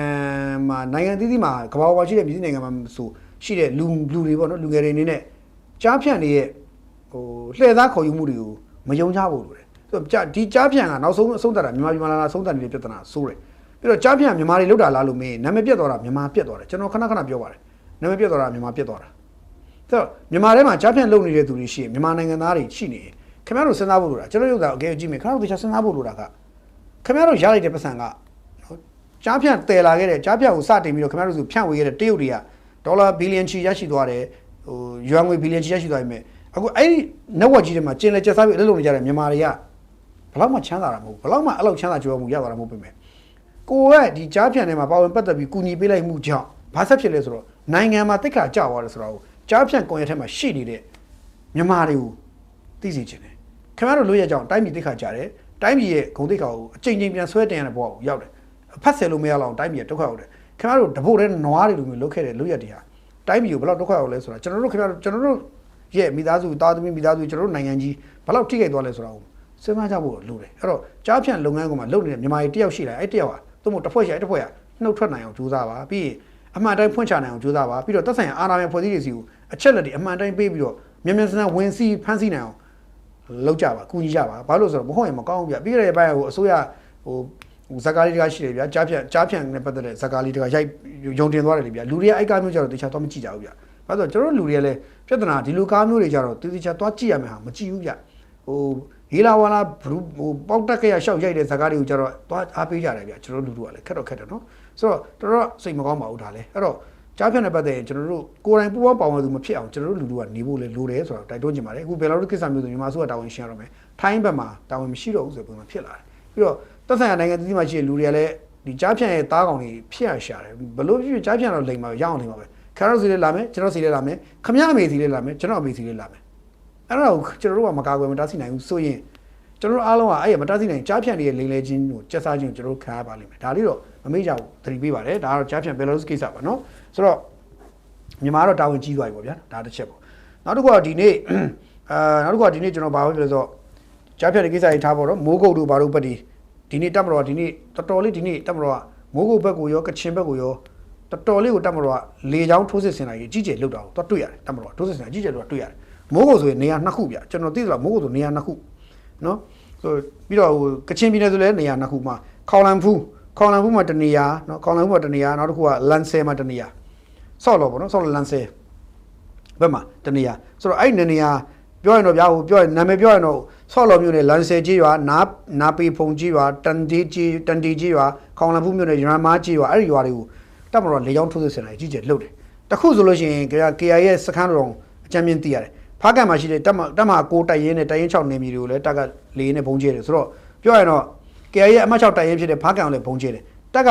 ံမှာနိုင်ငံသီးသီးမှာကမ္ဘာပေါ်ရှိတဲ့ပြည်နိုင်ငံမှာဆိုရှိတဲ့လူတွေပေါ့နော်လူငယ်တွေအနေနဲ့ကြားဖြန့်တွေရဲ့ဟိုလှည့်သားခေါ်ယူမှုတွေကိုမယုံကြဘူးလို့လေဆိုတော့ဒီကြားဖြန့်ကနောက်ဆုံးအဆုံးသတ်တာမြန်မာလာဆုံးသတ်နေတဲ့ပြဿနာဆိုးတယ်ပြီးတော့ကြားဖြန့်မြန်မာတွေလောက်တာလားလို့မေးနာမည်ပြတ်သွားတာမြန်မာပြတ်သွားတယ်ကျွန်တော်ခဏပြောပါတယ်နာမည်ပြတ်သွားတာမြန်မာပြတ်သွားတာဆိုတော့မြန်မာထဲမှာကြားဖြန့်လုပ်နေတဲ့သူတွေရှိရင်မြန်မာနိုင်ငံသားတွေရှိနေရင်ခင်ဗျားတို့စဉ်းစားဖို့လိုတာကျွန်တော်ရုပ်သားအကဲကြည့်မယ်ခင်ဗျားတို့တခြားစဉ်းစားဖို့လိုတာကခင်ဗျားတို့ရလိုက်တဲ့ပတ်စံကကြားဖြန့်တည်လာခဲ့တဲ့ကြားဖြန့်ကိုစတင်ပြီးတော့ခင်ဗျားတို့ဆိုဖြန့်ဝေခဲ့တဲ့တရုတ်တွေကဒေါ်လာဘီလီယံချီရရှိသွားတယ်ဟိုယွမ်ငွေဘီလီယံချီရရှိသွားပြီမဲ့အခုအဲ့ဒီ network ကြီးတွေမှာကျင်လည်ကျက်စားပြီးအလုပ်လုပ်နေကြတဲ့မြန်မာတွေကဘယ်လောက်မှချမ်းသာတာမဟုတ်ဘယ်လောက်မှအဲ့လောက်ချမ်းသာကြွယ်ဝမှုရသွားတာမဟုတ်ပြင်မဲ့ကိုကဒီကြားဖြန့်ထဲမှာပါဝင်ပတ်သက်ပြီးကူညီပေးလိုက်မှုကြောင့်ဘာဆက်ဖြစ်လဲဆိုတော့နိုင်ငံမှာတိတ်ခါကြောက်သွားတယ်ဆိုတော့ကြားဖြန့်ကွန်ရက်ထဲမှာရှိနေတဲ့မြန်မာတွေကိုသိစေချင်တယ်ခင်ဗျားတို့လို့ရကြအောင်တိုင်းပြည်တိတ်ခါကြတယ်တိုင်းပြည်ရဲ့ဂုဏ်တိတ်ခါကိုအချိန်ချင်းပြန်ဆွဲတင်ရတဲ့ဘဝကိုရောက်တယ်ဖတ်ဆယ်လို့မရလောက်တိုင်းပြည်ရဲ့ဒုက္ခရောက်တယ်ခင်ဗျားတို့တပို့တဲ့နွားတွေလိုမျိုးလုပ်ခဲ့တဲ့လုပ်ရက်တွေဟာတိုင်းပြည်ကိုဘယ်လောက်ဒုက္ခရောက်လဲဆိုတာကျွန်တော်တို့ခင်ဗျားတို့ကျွန်တော်တို့ရဲ့မိသားစုတာသမီမိသားစုကျွန်တော်တို့နိုင်ငံကြီးဘယ်လောက်ထိခိုက်သွားလဲဆိုတာကိုစဉ်းစားကြဖို့လိုတယ်အဲ့တော့ကြားဖြန့်လုပ်ငန်းကမှလုပ်နေတဲ့မြန်မာတွေတယောက်ရှိလာအဲ့တယောက်ဟာသူ့မို့တစ်ဖွဲ့ရှိအဲ့တစ်ဖွဲ့ဟာနှုတ်ထွက်နိုင်အောင်ကြိုးစားပါပြီးရင်အမှန်တိုင်းဖွင့်ချနိုင်အောင်ကြိုးစားပါပြီးတော့သက်ဆိုင်ရာအာဏာပိုင်ဖွဲ့စည်းတွေစီကိုအချက်လက်တွေအမှန်တိုင်းပေးပြီးတော့မြန်မြန်ဆန်ဆန်ဝင်စီဖမ်းဆီးနိုင်အောင်လုပ်ကြပါကူညီကြပါဘာလို့ဆိုတော့မဟုတ်ရင်မကောင်းဘူးဗျပြီးတဲ့ဘက်ဟိုအစိုးရဟိုဇကာလီတကရှိတယ်ဗျာကြားဖြန့်နဲ့ပတ်သက်တဲ့ဇကာလီတကရိုက်ယုံတင်သွားတယ်လေဗျာလူတွေကအဲ့ကားမျိုးကြတော့တခြားတော့မကြည့်ကြဘူးဗျာဘာလို့ဆိုတော့ကျွန်တော်တို့လူတွေကလည်းပြဿနာဒီလိုကားမျိုးတွေကြတော့တခြားသွားကြည့်ရမယ်ဟာမကြည့်ဘူးဗျာဟိုဟေးလာဝါလာဟိုပေါက်တက်ခဲ့ရရှောက်ရိုက်တဲ့ဇကာတွေကိုကြတော့သွားအားပေးကြတယ်ဗျာကျွန်တော်တို့လူတွေကလည်းခက်တယ်နော်ဆိုတော့တော်စိတ်မကောင်းပါဘူးဒါလည်းအဲ့တော့ကြားဖြန့်တဲ့ပတ်သက်ရင်ကျွန်တော်တို့ကိုယ်တိုင်ပူပေါင်းပါဝင်သူမဖြစ်အောင်ကျွန်တော်တို့လူတို့ကနေဖို့လေလိုတယ်ဆိုတော့တိုက်တွန်းကြပါလေအခုဘယ်လိုကိစ္စမျိုးဆိုမြန်မာစုကတာဝန်ရှင်းရတော့မယ်ထိုင်းဘက်မှာတာဝန်မရှိတော့ဘူးဆိုပုံမှန်ဖြစ်လာတယ်ပြီးတော့သက်ဆိုင်ရာနိုင်ငံသီးမှာရှိတဲ့လူတွေကလည်းဒီကြားဖြန့်ရဲ့သားကောင်တွေဖြစ်ရရှာတယ်ဘလို့ဖြစ်ကြားဖြန့်တော့လိမ်ပါရအောင်လိမ်ပါပဲခါရောစီလေးလာမယ်ကျွန်တော်စီလေးလာမယ်ခမရအမေစီလေးလာမယ်ကျွန်တော်အမေစီလေးလာမယ်အဲ့တော့ကျွန်တော်တို့ကမကာကွယ်မတားဆီးနိုင်ဘူးဆိုရင်ကျွန်တော်တို့အားလုံးကအဲ့ရမတားဆီးနိုင်ကြားဖြန့်တွေရဲ့လိမ်လဲခြင်းကိုစက်စားခြင်းကိုကျွန်တော်တို့ခံရပါလိမ့်မယ်ဒါလေးတော့မမေ့ကြဘူးသတိပေးပါတယ်ဒါကတော့ကြားဖြန့်ဘယ်လိုကိစ္စပါနော်ဆိုတော့မြန်မာတော့တာဝန်ကြီးသွားပြီပေါ့ဗျာဒါတစ်ချက်ပေါ့နောက်တစ်ခုကဒီနေ့ကျွန်တော်ဘာပြောလဲဆိုတော့ကြားဖြတ်တဲ့ကိစ္စကြီးထားပေါ့နော်မိုးကုတ်တို့ဘာတို့ပတ်ဒီနေ့တက်မတော်ဒီနေ့တော်တော်လေးဒီနေ့တက်မတော်ကမိုးကုတ်ဘက်ကိုရောကချင်ဘက်ကိုရောတော်တော်လေးကိုတက်မတော်ကလေချောင်းထိုးစစ်ဆင်လာကြီးအကြီးကျယ်လှုပ်တာကိုတော့တွေ့ရတယ်တက်မတော်ထိုးစစ်ဆင်အကြီးကျယ်တော့တွေ့ရတယ်မိုးကုတ်ဆိုရင်နေရာနှစ်ခုဗျကျွန်တော်သိသလားမိုးကုတ်ဆိုနေရာနှစ်ခုနော်ဆိုပြီးတော့ဟိုကချင်ပြည်နယ်ဆိုလည်းနေရာနှစ်ခုမှာခေါလန်ဖူးမှာတနေရာနော်ခေါလန်ဖူးမှာတနေရာနောက်တစ်ခုကလန်ဆယ်မှာတနေရာဆော့လို့ပေါ့နော်ဆော့လို့လန်ဆယ်ဘက်မှာတနေရာဆိုတော့အဲ့နေရာပြောရင်တော့ဗျာဟိုပြောရင်နာမည်ပြောရင်တော့ဆော့လော်မျိုးနဲ့လန်ဆယ်ကြီးရွာနာပေဖုံကြီးရွာတန်တီကြီးရွာခေါင်လန်ဖူးမျိုးနဲ့ရန်မားကြီးရွာအဲ့ဒီရွာတွေကိုတက်မတော်လေကြောင်းထိုးစစ်ဆင်လာကြီးကျယ်လှုပ်တယ်တခုဆိုလို့ရှိရင် KIA ရဲ့စခန်းတော်အကြမ်းမြင့်သိရတယ်ဖားကန်မှာရှိတဲ့တက်မ6တိုက်ရင်နဲ့တိုက်ရင်6နေမြေတွေကိုလည်းတက်ကလေနဲ့ဘုံကျဲတယ်ဆိုတော့ပြောရင်တော့ KIA ရဲ့အမှတ်6တိုက်ရင်ဖြစ်တဲ့ဖားကန်ကိုလည်းဘုံကျဲတယ်တက်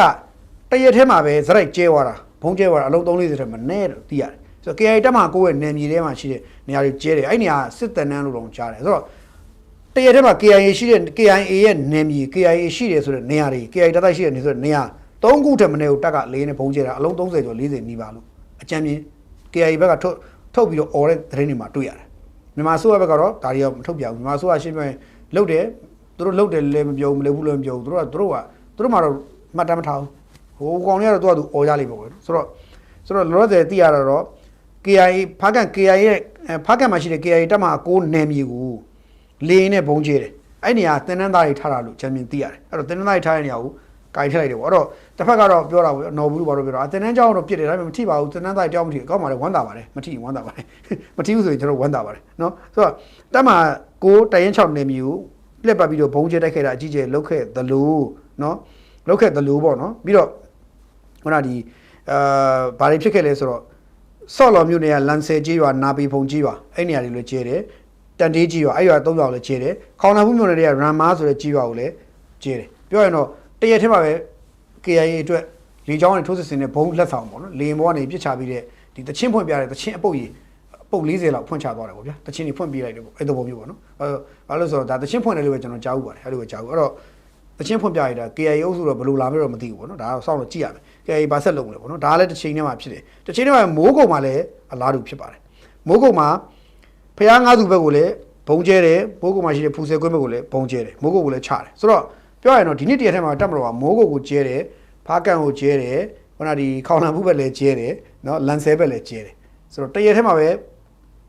ကတရက်ထဲမှာပဲဇရိုက်ကျဲသွားတာဘုံကျဲသွားတာအလုံး340ထဲမှာနဲ့တော့သိရတယ်ဆိုတော့ KIA တက်မှာ9ရဲ့နယ်မြေထဲမှာရှိတဲ့နေရာတွေကျဲတယ်အဲ့နေရာစစ်တနန်းလို့တော့ကြားတယ်ဆိုတော့တရက်ထဲမှာ KIA ရှိတဲ့ KIA ရဲ့နယ်မြေ KIA ရှိတယ်ဆိုတဲ့နေရာတွေ KIA တက်တိုက်ရှိတဲ့နေဆိုတဲ့နေရာ3ခုထက်မနည်းကိုတက်ကလေးနဲ့ဘုံကျဲတာအလုံး30ကျော်40နီးပါလို့အကြမ်းမြင် KIA ဘက်ကထုတ်ပြီးတော့អော်တဲ့သတင်းတွေမှာတွေ့ရတယ်မြန်မာဆိုရဘက်ကတော့ဒါတွေကမထုတ်ပြဘူးမြန်မာဆိုရရှင်းပြရင်လုတ်တယ်သူတို့လုတ်တယ်လည်းမပြောဘူးမလုပ်ဘူးလည်းမပြောဘူးသူတို့မှတော့မှတ်တမ်းမထားဘူးဟိုကောင်တွေကတော့သူကသူអော်ရလိမ့်မယ်ပေါ့ဆိုတော့လောလောဆယ်သိရတာတော့ KIA ဖားကန် KIA ရဲ့ဖားကန်မှာရှိတဲ့ KIA တက်မှာ6နယ်မြေကိုလေရင်နဲ့ဘုံကျဲတယ်အဲ့နေရာသင်္นานသားတွေထားတာလို့ချမ်းမြင်သိရတယ်အဲ့တော့သင်္นานသားတွေထားတဲ့နေရာကိုကင်ထည့်လိုက်တယ်ပေါ့အဲ့တော့တစ်ဖက်ကတော့ပြောတာပေါ့နော်ဘူးလို့ဘာလို့ပြောတာသင်္นานเจ้าတော့ပြစ်တယ်ဒါပေမဲ့မထိပါဘူးသင်္นานသားတွေတယောက်မထိကောက်ပါလေဝမ်းသာပါတယ်မထိဝမ်းသာပါတယ်မထိဘူးဆိုရင်ကျွန်တော်ဝမ်းသာပါတယ်နော်ဆိုတော့တက်မှာ6တိုင်ရင်6နယ်မြေကိုလက်ပတ်ပြီးတော့ဘုံကျဲတိုက်ခဲ့တာအကြီးကျယ်လုတ်ခဲ့သလိုနော် လောက်ခဲ့တယ်လို့ပေါ့နော်ပြီးတော့ခုနဒီဘာတွေဖြစ်ခဲ့လဲဆိုတော့ဆော့လော်မြို့နယ်ကလန်ဆယ်ကြီးရွာနာပီဖုံကြီးရွာအဲ့နေရာတွေလည်းကျဲတယ်တန်တေးကြီးရွာအဲ့ရွာ၃ရွာလည်းကျဲတယ်ခေါင်နာမှုမြို့နယ်တွေကရန်မာဆိုတဲ့ကြီးရွာကိုလည်းကျဲတယ်ပြောရင်တော့တရက်ထဲမှာပဲ KIA အတွက်လေကြောင်းနဲ့ထိုးစစ်ဆင်တဲ့ဘုံလက်ဆောင်ပေါ့နော်လေရင်ဘောကနေပြစ်ချပြီးတဲ့ဒီတချင်းဖွင့်ပြတဲ့တချင်းအပုတ်ကြီးအပုတ်40လောက်ဖွင့်ချသွားတယ်ပေါ့ဗျာတချင်းတွေဖွင့်ပြလိုက်တယ်ပေါ့အဲ့လိုပုံမျိုးပေါ့နော်ဘာလို့ဆိုတော့ဒါတချင်းဖွင့်တယ်လို့ပဲကျွန်တော်ကြားဥပါတယ်အဲ့လိုပဲကြားဥအဲ့တော့တချင်းဖွင့်ပြရတာ KIA အုပ်စုတော့ဘယ်လိုလာမလို့မသိဘူးပေါ့နော်ဒါတော့စောင့်လို့ကြည့်ရမယ် KIA ဘာဆက်လုပ်လဲပေါ့နော်ဒါလည်းတစ်ချိန်ထဲမှာဖြစ်တယ်တစ်ချိန်ထဲမှာမိုးကုံမှာလည်းအလားတူဖြစ်ပါတယ်မိုးကုံမှာဖျားငါးစုဘက်ကိုလည်းဘုံကျဲတယ်မိုးကုံမှာရှိတဲ့ဖူဆယ်ကွင်းဘက်ကိုလည်းဘုံကျဲတယ်မိုးကုံကိုလည်းချတယ်ဆိုတော့ပြောရရင်တော့ဒီနေ့တရက်ထဲမှာတက်မလို့ကမိုးကုံကိုကျဲတယ်ဖားကန်ကိုကျဲတယ်ခုနဒီခေါင်လန်ဘူးဘက်လည်းကျဲတယ်နော်လန်ဆဲဘက်လည်းကျဲတယ်ဆိုတော့တရက်ထဲမှာပဲ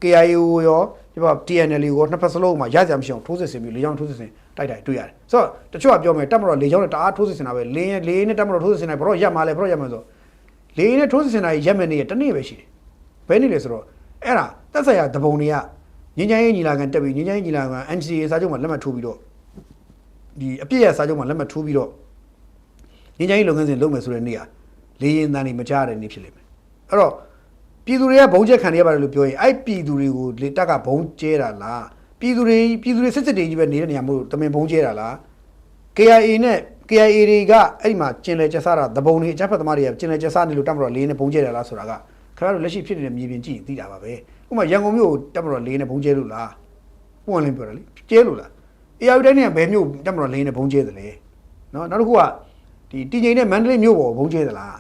KIA ရောဒီပါ TNL ကိုနှစ်ဖက်စလုံးမှာရကြမရှိအောင်ထိုးစစ်ဆင်ပြီးလေကြောင်းထိုးစစ်ဆင်တိုက်တွေ့ရတယ်ဆိုတော့တချို့ကပြောမယ်တက်မလို့လေကြောင်းနဲ့တအားထိုးစစ်ဆင်တာပဲလေနဲ့တက်မလို့ထိုးစစ်ဆင်တာဘရော့ရက်မှာလဲဘရော့ရက်မှာဆိုလေနဲ့ထိုးစစ်ဆင်တာရက်မဲ့နေတနေ့ပဲရှိတယ်ဘယ်နေ့လဲဆိုတော့အဲ့ဒါတက်ဆိုင်ရာတပုံတွေကငင်းချိုင်းညီလာခံတက်ပြီးငင်းချိုင်းညီလာခံ NCA စာချုပ်မှာလက်မှတ်ထိုးပြီးတော့ဒီအပြည့်ရစာချုပ်မှာလက်မှတ်ထိုးပြီးတော့ငင်းချိုင်းလုပ်ငန်းစဉ်လုပ်မယ်ဆိုတဲ့နေ့ကလေရင်တန်တွေမကြားတဲ့နေ့ဖြစ်လိမ့်မယ်အဲ့တော့ပြည်သူတွေကဘုံကျက်ခံရပါတယ်လို့ပြောရင်အဲ့ပြည်သူတွေကိုလေတက်ကဘုံကျဲတာလားပြည်သူတွေစစ်စစ်တွေကြီးပဲနေတဲ့နေရာမို့တမင်ဘုံကျဲတာလား KIA နဲ့ KIA တွေကအဲ့ဒီမှာကျင်လည်ကျဆတာတပုံတွေအကြမ်းဖက်သမားတွေကကျင်လည်ကျဆနေလို့တက်မတော်လေးနဲ့ဘုံကျဲတာလားဆိုတာကခင်ဗျားတို့လက်ရှိဖြစ်နေတဲ့မြေပြင်ကြည့်ရင်သိတာပါပဲဥပမာရန်ကုန်မြို့ကိုတက်မတော်လေးနဲ့ဘုံကျဲလို့လားပွင့်လင်းပြောတယ်လေကျဲလို့လား AR တိုင်းနဲ့ဘယ်မြို့တက်မတော်လေးနဲ့ဘုံကျဲတယ်လဲနော်နောက်တစ်ခုကဒီတည်ငြိမ်တဲ့မန္တလေးမြို့ပေါ်ဘုံကျဲသလား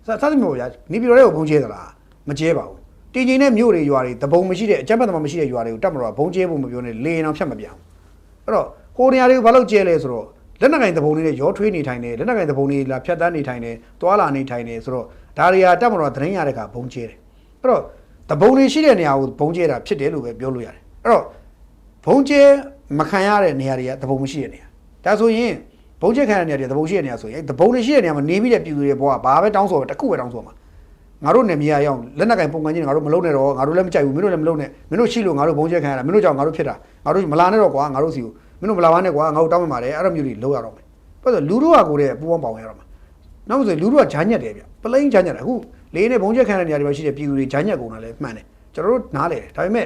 စသဖြင့်ပေါ့ဗျာနေပြည်တော်ရဲ့ဘုံကျဲသလားမကျဲပါဘူးတည်ငြိမ်တဲ့မြို့တွေရွာတွေတပုံမရှိတဲ့အကြမ်းဖက်သမားမရှိတဲ့ရွာတွေကိုတက်မတော်ဘုံကျဲဖို့မပြောနဲ့လေရင်အောင်ဖြတ်မပြောင်းအဲ့တော့ဟိုနေရာတွေကိုဘာလို့ကျဲလဲဆိုတော့လက်နက်ကင်တပုံတွေနဲ့ရောထွေးနေထိုင်တယ်လက်နက်ကင်တပုံတွေလာဖြတ်တန်းနေထိုင်တယ်တွာလာနေထိုင်တယ်ဆိုတော့ဒါတွေကတက်မတော်သတင်းရတဲ့ကဘုံကျဲတယ်အဲ့တော့တပုံတွေရှိတဲ့နေရာကိုဘုံကျဲတာဖြစ်တယ်လို့ပဲပြောလို့ရတယ်အဲ့တော့ဘုံကျဲမခံရတဲ့နေရာတွေကတပုံမရှိတဲ့နေရာဒါဆိုရင်ဘုံကျဲခံရတဲ့နေရာတွေတပုံရှိတဲ့နေရာဆိုရင်တပုံတွေရှိတဲ့နေရာမှာနေပြီးတဲ့ပြည်သူတွေဘောကဘာပဲတောင်းဆိုတခုပဲတောင်းဆိုမှာငါတို့နေမြေရအောင်လက်နက်ကင်ပုံကန်ချင်းငါတို့မလုံးနဲ့တော့ငါတို့လည်းမကြိုက်ဘူးမင်းတို့လည်းမလုံးနဲ့မင်းတို့ရှိလို့ငါတို့ဘုံကျဲခံရတာမင်းတို့ကြောင့်ငါတို့ဖြစ်တာငါတို့မလာနဲ့တော့ကွာငါတို့စီကိုမင်းတို့မလာပါနဲ့ကွာငါတို့တောင်းပန်ပါတယ်အဲ့လိုမျိုးတွေလုပ်ရတော့မယ်ဘာလို့လူတို့ကကိုယ်တည်းပူပေါင်းပေါင်းရတော့မှာနောက်ဆိုလူတို့ကဂျာညက်တယ်ဗျပလိန်ဂျာညက်တယ်အခုလေးနဲ့ဘုံကျက်ခံတဲ့နေရာတွေမှာရှိတဲ့ပြည်သူတွေဂျာညက်ကုန်တာလည်းမှန်တယ်ကျွန်တော်တို့နားလေတယ်ဒါပေမဲ့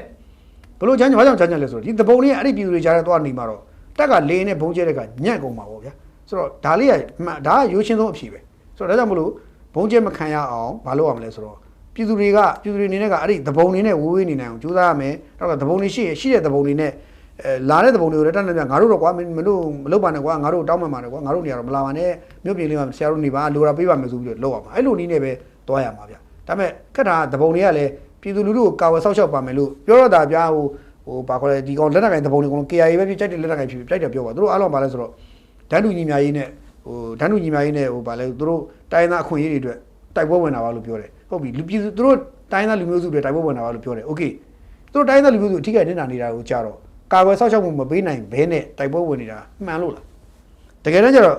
ဘလို့ဂျာညက်ဘာကြောင့်ဂျာညက်လဲဆိုတော့ဒီတပုံလေးကအဲ့ဒီပြည်သူတွေဂျာတဲ့သွားနေမှာတော့တက်ကလေးနဲ့ဘုံကျက်တဲ့ကညက်ကုန်မှာပေါ့ဗျာဆိုတော့ဒါလေးကဒါကရိုးရှင်းဆုံးအဖြေပဲဆိုတော့ဒါကြောင့်မလို့ဘုံကျက်မခံရအောင်မလုပ်ရမလဲဆိုတော့ပြည်သူတွေအနေနဲ့ကအဲ့ဒီတပုံလေးနဲ့ဝေးဝေးနေနိုင်အောင်ကြိုးစားရမယ်တော့တပုံလေးရှိတဲ့တပုံလေးနဲ့လာတဲ့တပုံတွေကိုလည်းတက်နေပြငါတို့တော့ကွာမင်းတို့မလုပ်ပါနဲ့ကွာငါတို့တောင်းပန်ပါနဲ့ကွာငါတို့နေရာတော့မလာပါနဲ့မြို့ပြည်လေးမှာဆရာတို့နေပါလိုတာပေးပါမယ်ဆိုပြီးတော့လုပ်ရမှာအဲ့လိုနည်းနဲ့ပဲတွားရမှာဗျဒါပေမဲ့ခက်တာတပုံတွေကလည်းပြည်သူလူထုကိုကာဝယ်ဆောက်ရှောက်ပါမယ်လို့ပြောတော့တာဗျာဟိုဘာခေါ်လဲဒီကောင်လက်နက်ကင်တပုံတွေကတော့ KIA ပဲဖြစ်ကြိုက်တဲ့လက်နက်ကင်ဖြစ်ကြိုက်တယ်ပြောပါသူတို့အားလုံးပါလဲဆိုတော့ဓာတ်တူညီမြရေးနဲ့ဓာတ်တူညီမြရေးနဲ့ဘာလဲသူတို့တိုင်းသားအခွင့်အရေးတွေအတွက်တိုက်ပွဲဝင်တာပါလို့ပြောတယ်ဟုတ်ပြီလူပြည်သူတို့တိုင်းသားလူမျိုးစုတွေတိုက်ပွဲဝင်တာပါလို့ပြောတယ်โอเคသူတို့တိုင်းသားလူမျိုးစုအထီးကနေတာကိုကြားတော့ကာကွယ်ဆောက်ရှောက်မှုမပေးနိုင်ဘဲနဲ့တိုက်ပွဲဝင်နေတာမှန်လို့လားတကယ်တမ်းကျတော့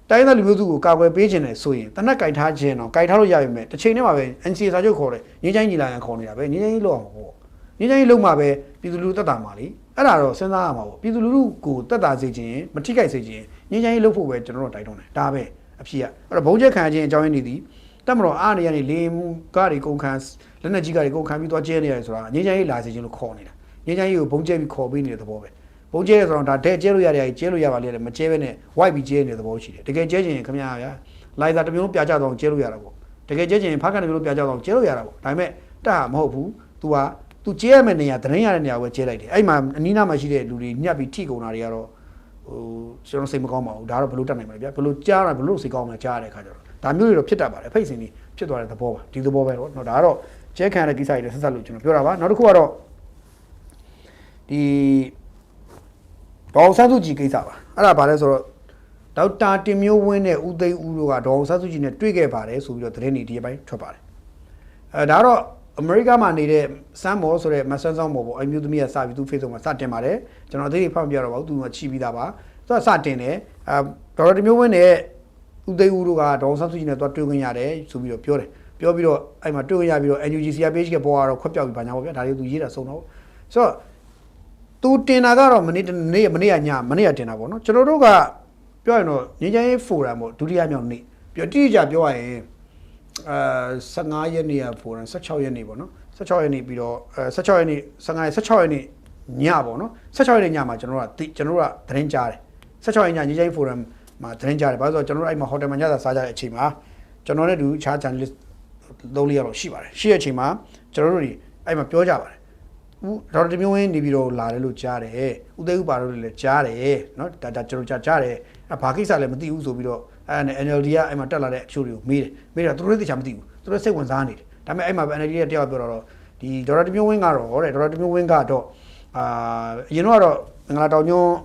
တိုင်းသားလူမျိုးစုကိုကာကွယ်ပေးခြင်းနဲ့ဆိုရင်တနက်ကင်ထားခြင်းတော့ကင်ထားလို့ရပြီမဲ့တစ်ချိန်တည်းမှာပဲ NCA စာချုပ်ခေါ်တယ်ငင်းချိုင်းညီလာခံခေါ်နေတာပဲငင်းချိုင်းလောက်အောင်ပေါ့ငင်းချိုင်းလုံးမှာပဲပြည်သူလူထုတက်တာမှာလေအဲ့ဒါတော့စဉ်းစားရမှာပေါ့ပြည်သူလူထုကိုတက်တာစေခြင်းမထိခိုက်စေခြင်းငင်းချိုင်းလုံးဖို့ပဲကျွန်တော်တို့တိုက်တွန်းတယ်ဒါပဲအဖြစ်ရအဲ့တော့ဘုံကျက်ခံခြင်းအကြောင်းရင်းနေသည်တက်မတော်အားနေရနေလေမှုကားတွေကုန်ခန်းလက်နက်ကြီးကားတွေကုန်ခန်းပြီးသွားကျဲနေရတယ်ဆိုတာငင်းချိုင်းလာစေခြင်းလို့ခေါ်နေတာငင်းချိုင်းကြီးကိုဘုံကျဲပြီးခေါ်ပေးနေတဲ့သဘောပဲဘုံကျဲဆိုတော့ဒါတဲ့ကျဲလို့ရတယ်ကျဲလို့ရပါလေမကျဲဘဲနဲ့ white ပြီးကျဲနေတဲ့သဘောရှိတယ်တကယ်ကျဲခြင်းခင်ဗျာဗျာလိုက်သာတစ်မျိုးပြကြတော့ကျဲလို့ရတာပေါ့တကယ်ကျဲခြင်းဖားကန်တစ်မျိုးပြကြတော့ကျဲလို့ရတာပေါ့ဒါပေမဲ့တက်ဟာမဟုတ်ဘူး तू ကျဲရမယ့်နေရာသတင်းရတဲ့နေရာကိုကျဲလိုက်တယ်အဲ့မှာအနီးနားမှာရှိတဲ့လူတွေညက်ပြီးထိကုန်တာတွေကတော့ဟိုကျွန်တော်စိတ်မကောင်းပါဘူးဒါတော့ဘလို့တက်နိုင်မှာလဲဗျာဘလို့ကြားတာဘလို့စိတ်ကောင်းမှကြားရတဲ့ခါကျတော့ဒါမျိုးတွေတော့ဖြစ်တတ်ပါတယ်ဖိတ်စင်ကြီးဖြစ်သွားတဲ့သဘောပါဒီသဘောပဲတော့ဒါကတော့ကျဲခံရတဲ့ကိစ္စတွေဆက်ဆက်လို့ကျွန်တော်ပြောတာပါနောက်တစ်ခုကတော့ဒီဒေါအောင်ဆန်းစုကြည်ကိစ္စပါအဲ့ဒါဘာလဲဆိုတော့ဒေါက်တာတင်မျိုးဝင်းနဲ့ဦးသိန်းဦးတို့ကဒေါအောင်ဆန်းစုကြည်နဲ့တွေ့ခဲ့ပါတယ်ဆိုပြီးတော့သတင်းတွေဒီအပိုင်းထွက်ပါတယ်ဒါတော့အမေရိကမှာနေတဲ့စမ်းမော်ဆိုတဲ့မဆန်းဆောင်မော်ပေါ့အမျိုးသမီးကစပြီးသူ Facebook မှာစတင်ပါတယ်ကျွန်တော်အသေးဖတ်မပြတော့ပါဘူးသူကချီပြီးသားပါသူကစတင်တယ်ဒေါက်တာတင်မျိုးဝင်းနဲ့ဦးသိန်းဦးတို့ကဒေါအောင်ဆန်းစုကြည်နဲ့တွေ့ခွင့်ရတယ်ဆိုပြီးတော့ပြောတယ်ပြောပြီးတော့အဲ့မှာတွေ့ခွင့်ရပြီးတော့ NUGCR page ကပေါ်ကတော့ခွက်ပြောက်ပြီးပါညာပေါ့ဗျာဒါတွေသူရေးတာစုံတော့ဆိုတော့သူတင်တာကတော့မနေ့ကတင်တာပေါ့နော်ကျွန်တော်တို့က ပြောရင်တော့ငင်းချမ်းရေးဖိုရမ်ပေါ့ဒုတိယမြောက်နေ့ပြောတိကျပြောရရင်15ရက်နေ့ကဖိုရမ်16ရက်နေ့ပေါ့နော်16ရက်နေ့ပြီးတော့16ရက်နေ့15ရက်16ရက်နေ့ညပေါ့နော်16ရက်နေ့ညမှာကျွန်တော်တို့ကသတင်းကြားတယ်16ရက်ညငင်းချမ်းရေးဖိုရမ်မှာသတင်းကြားတယ်ဘာလို့ဆိုတော့ကျွန်တော်တို့အဲ့မှာဟိုတယ်မှာညစာစားကြတဲ့အချိန်မှာကျွန်တော်နဲ့တူခြား channelist 3-4ယောက်လောက်ရှိပါတယ်ရှိတဲ့အချိန်မှာကျွန်တော်တို့တွေအဲ့မှာပြောကြပါတယ်ဒေါက်တာမျိုးဝင်းနေပြီးတော့လာတယ်လို့ကြားတယ်ဦးသိန်းဦးပါတို့လည်းကြားတယ်เนาะဒါကျွန်တော်ကြားတယ်ဘာကိစ္စလည်းမသိဘူးဆိုပြီးတော့အဲ့ NLD ကအဲ့မှာတက်လာတဲ့အချို့တွေကိုမေးတော့သူတို့သိချာမသိဘူးသူတို့စိတ်ဝင်စားနေတယ်ဒါပေမဲ့အဲ့မှာ NLD ရဲ့တယောက်ပြောတော့ဒီဒေါက်တာမျိုးဝင်းကတော့တဲ့ဒေါက်တာမျိုးဝင်းကတော့အရင်တော့မင်္ဂလာတောင်ညွန်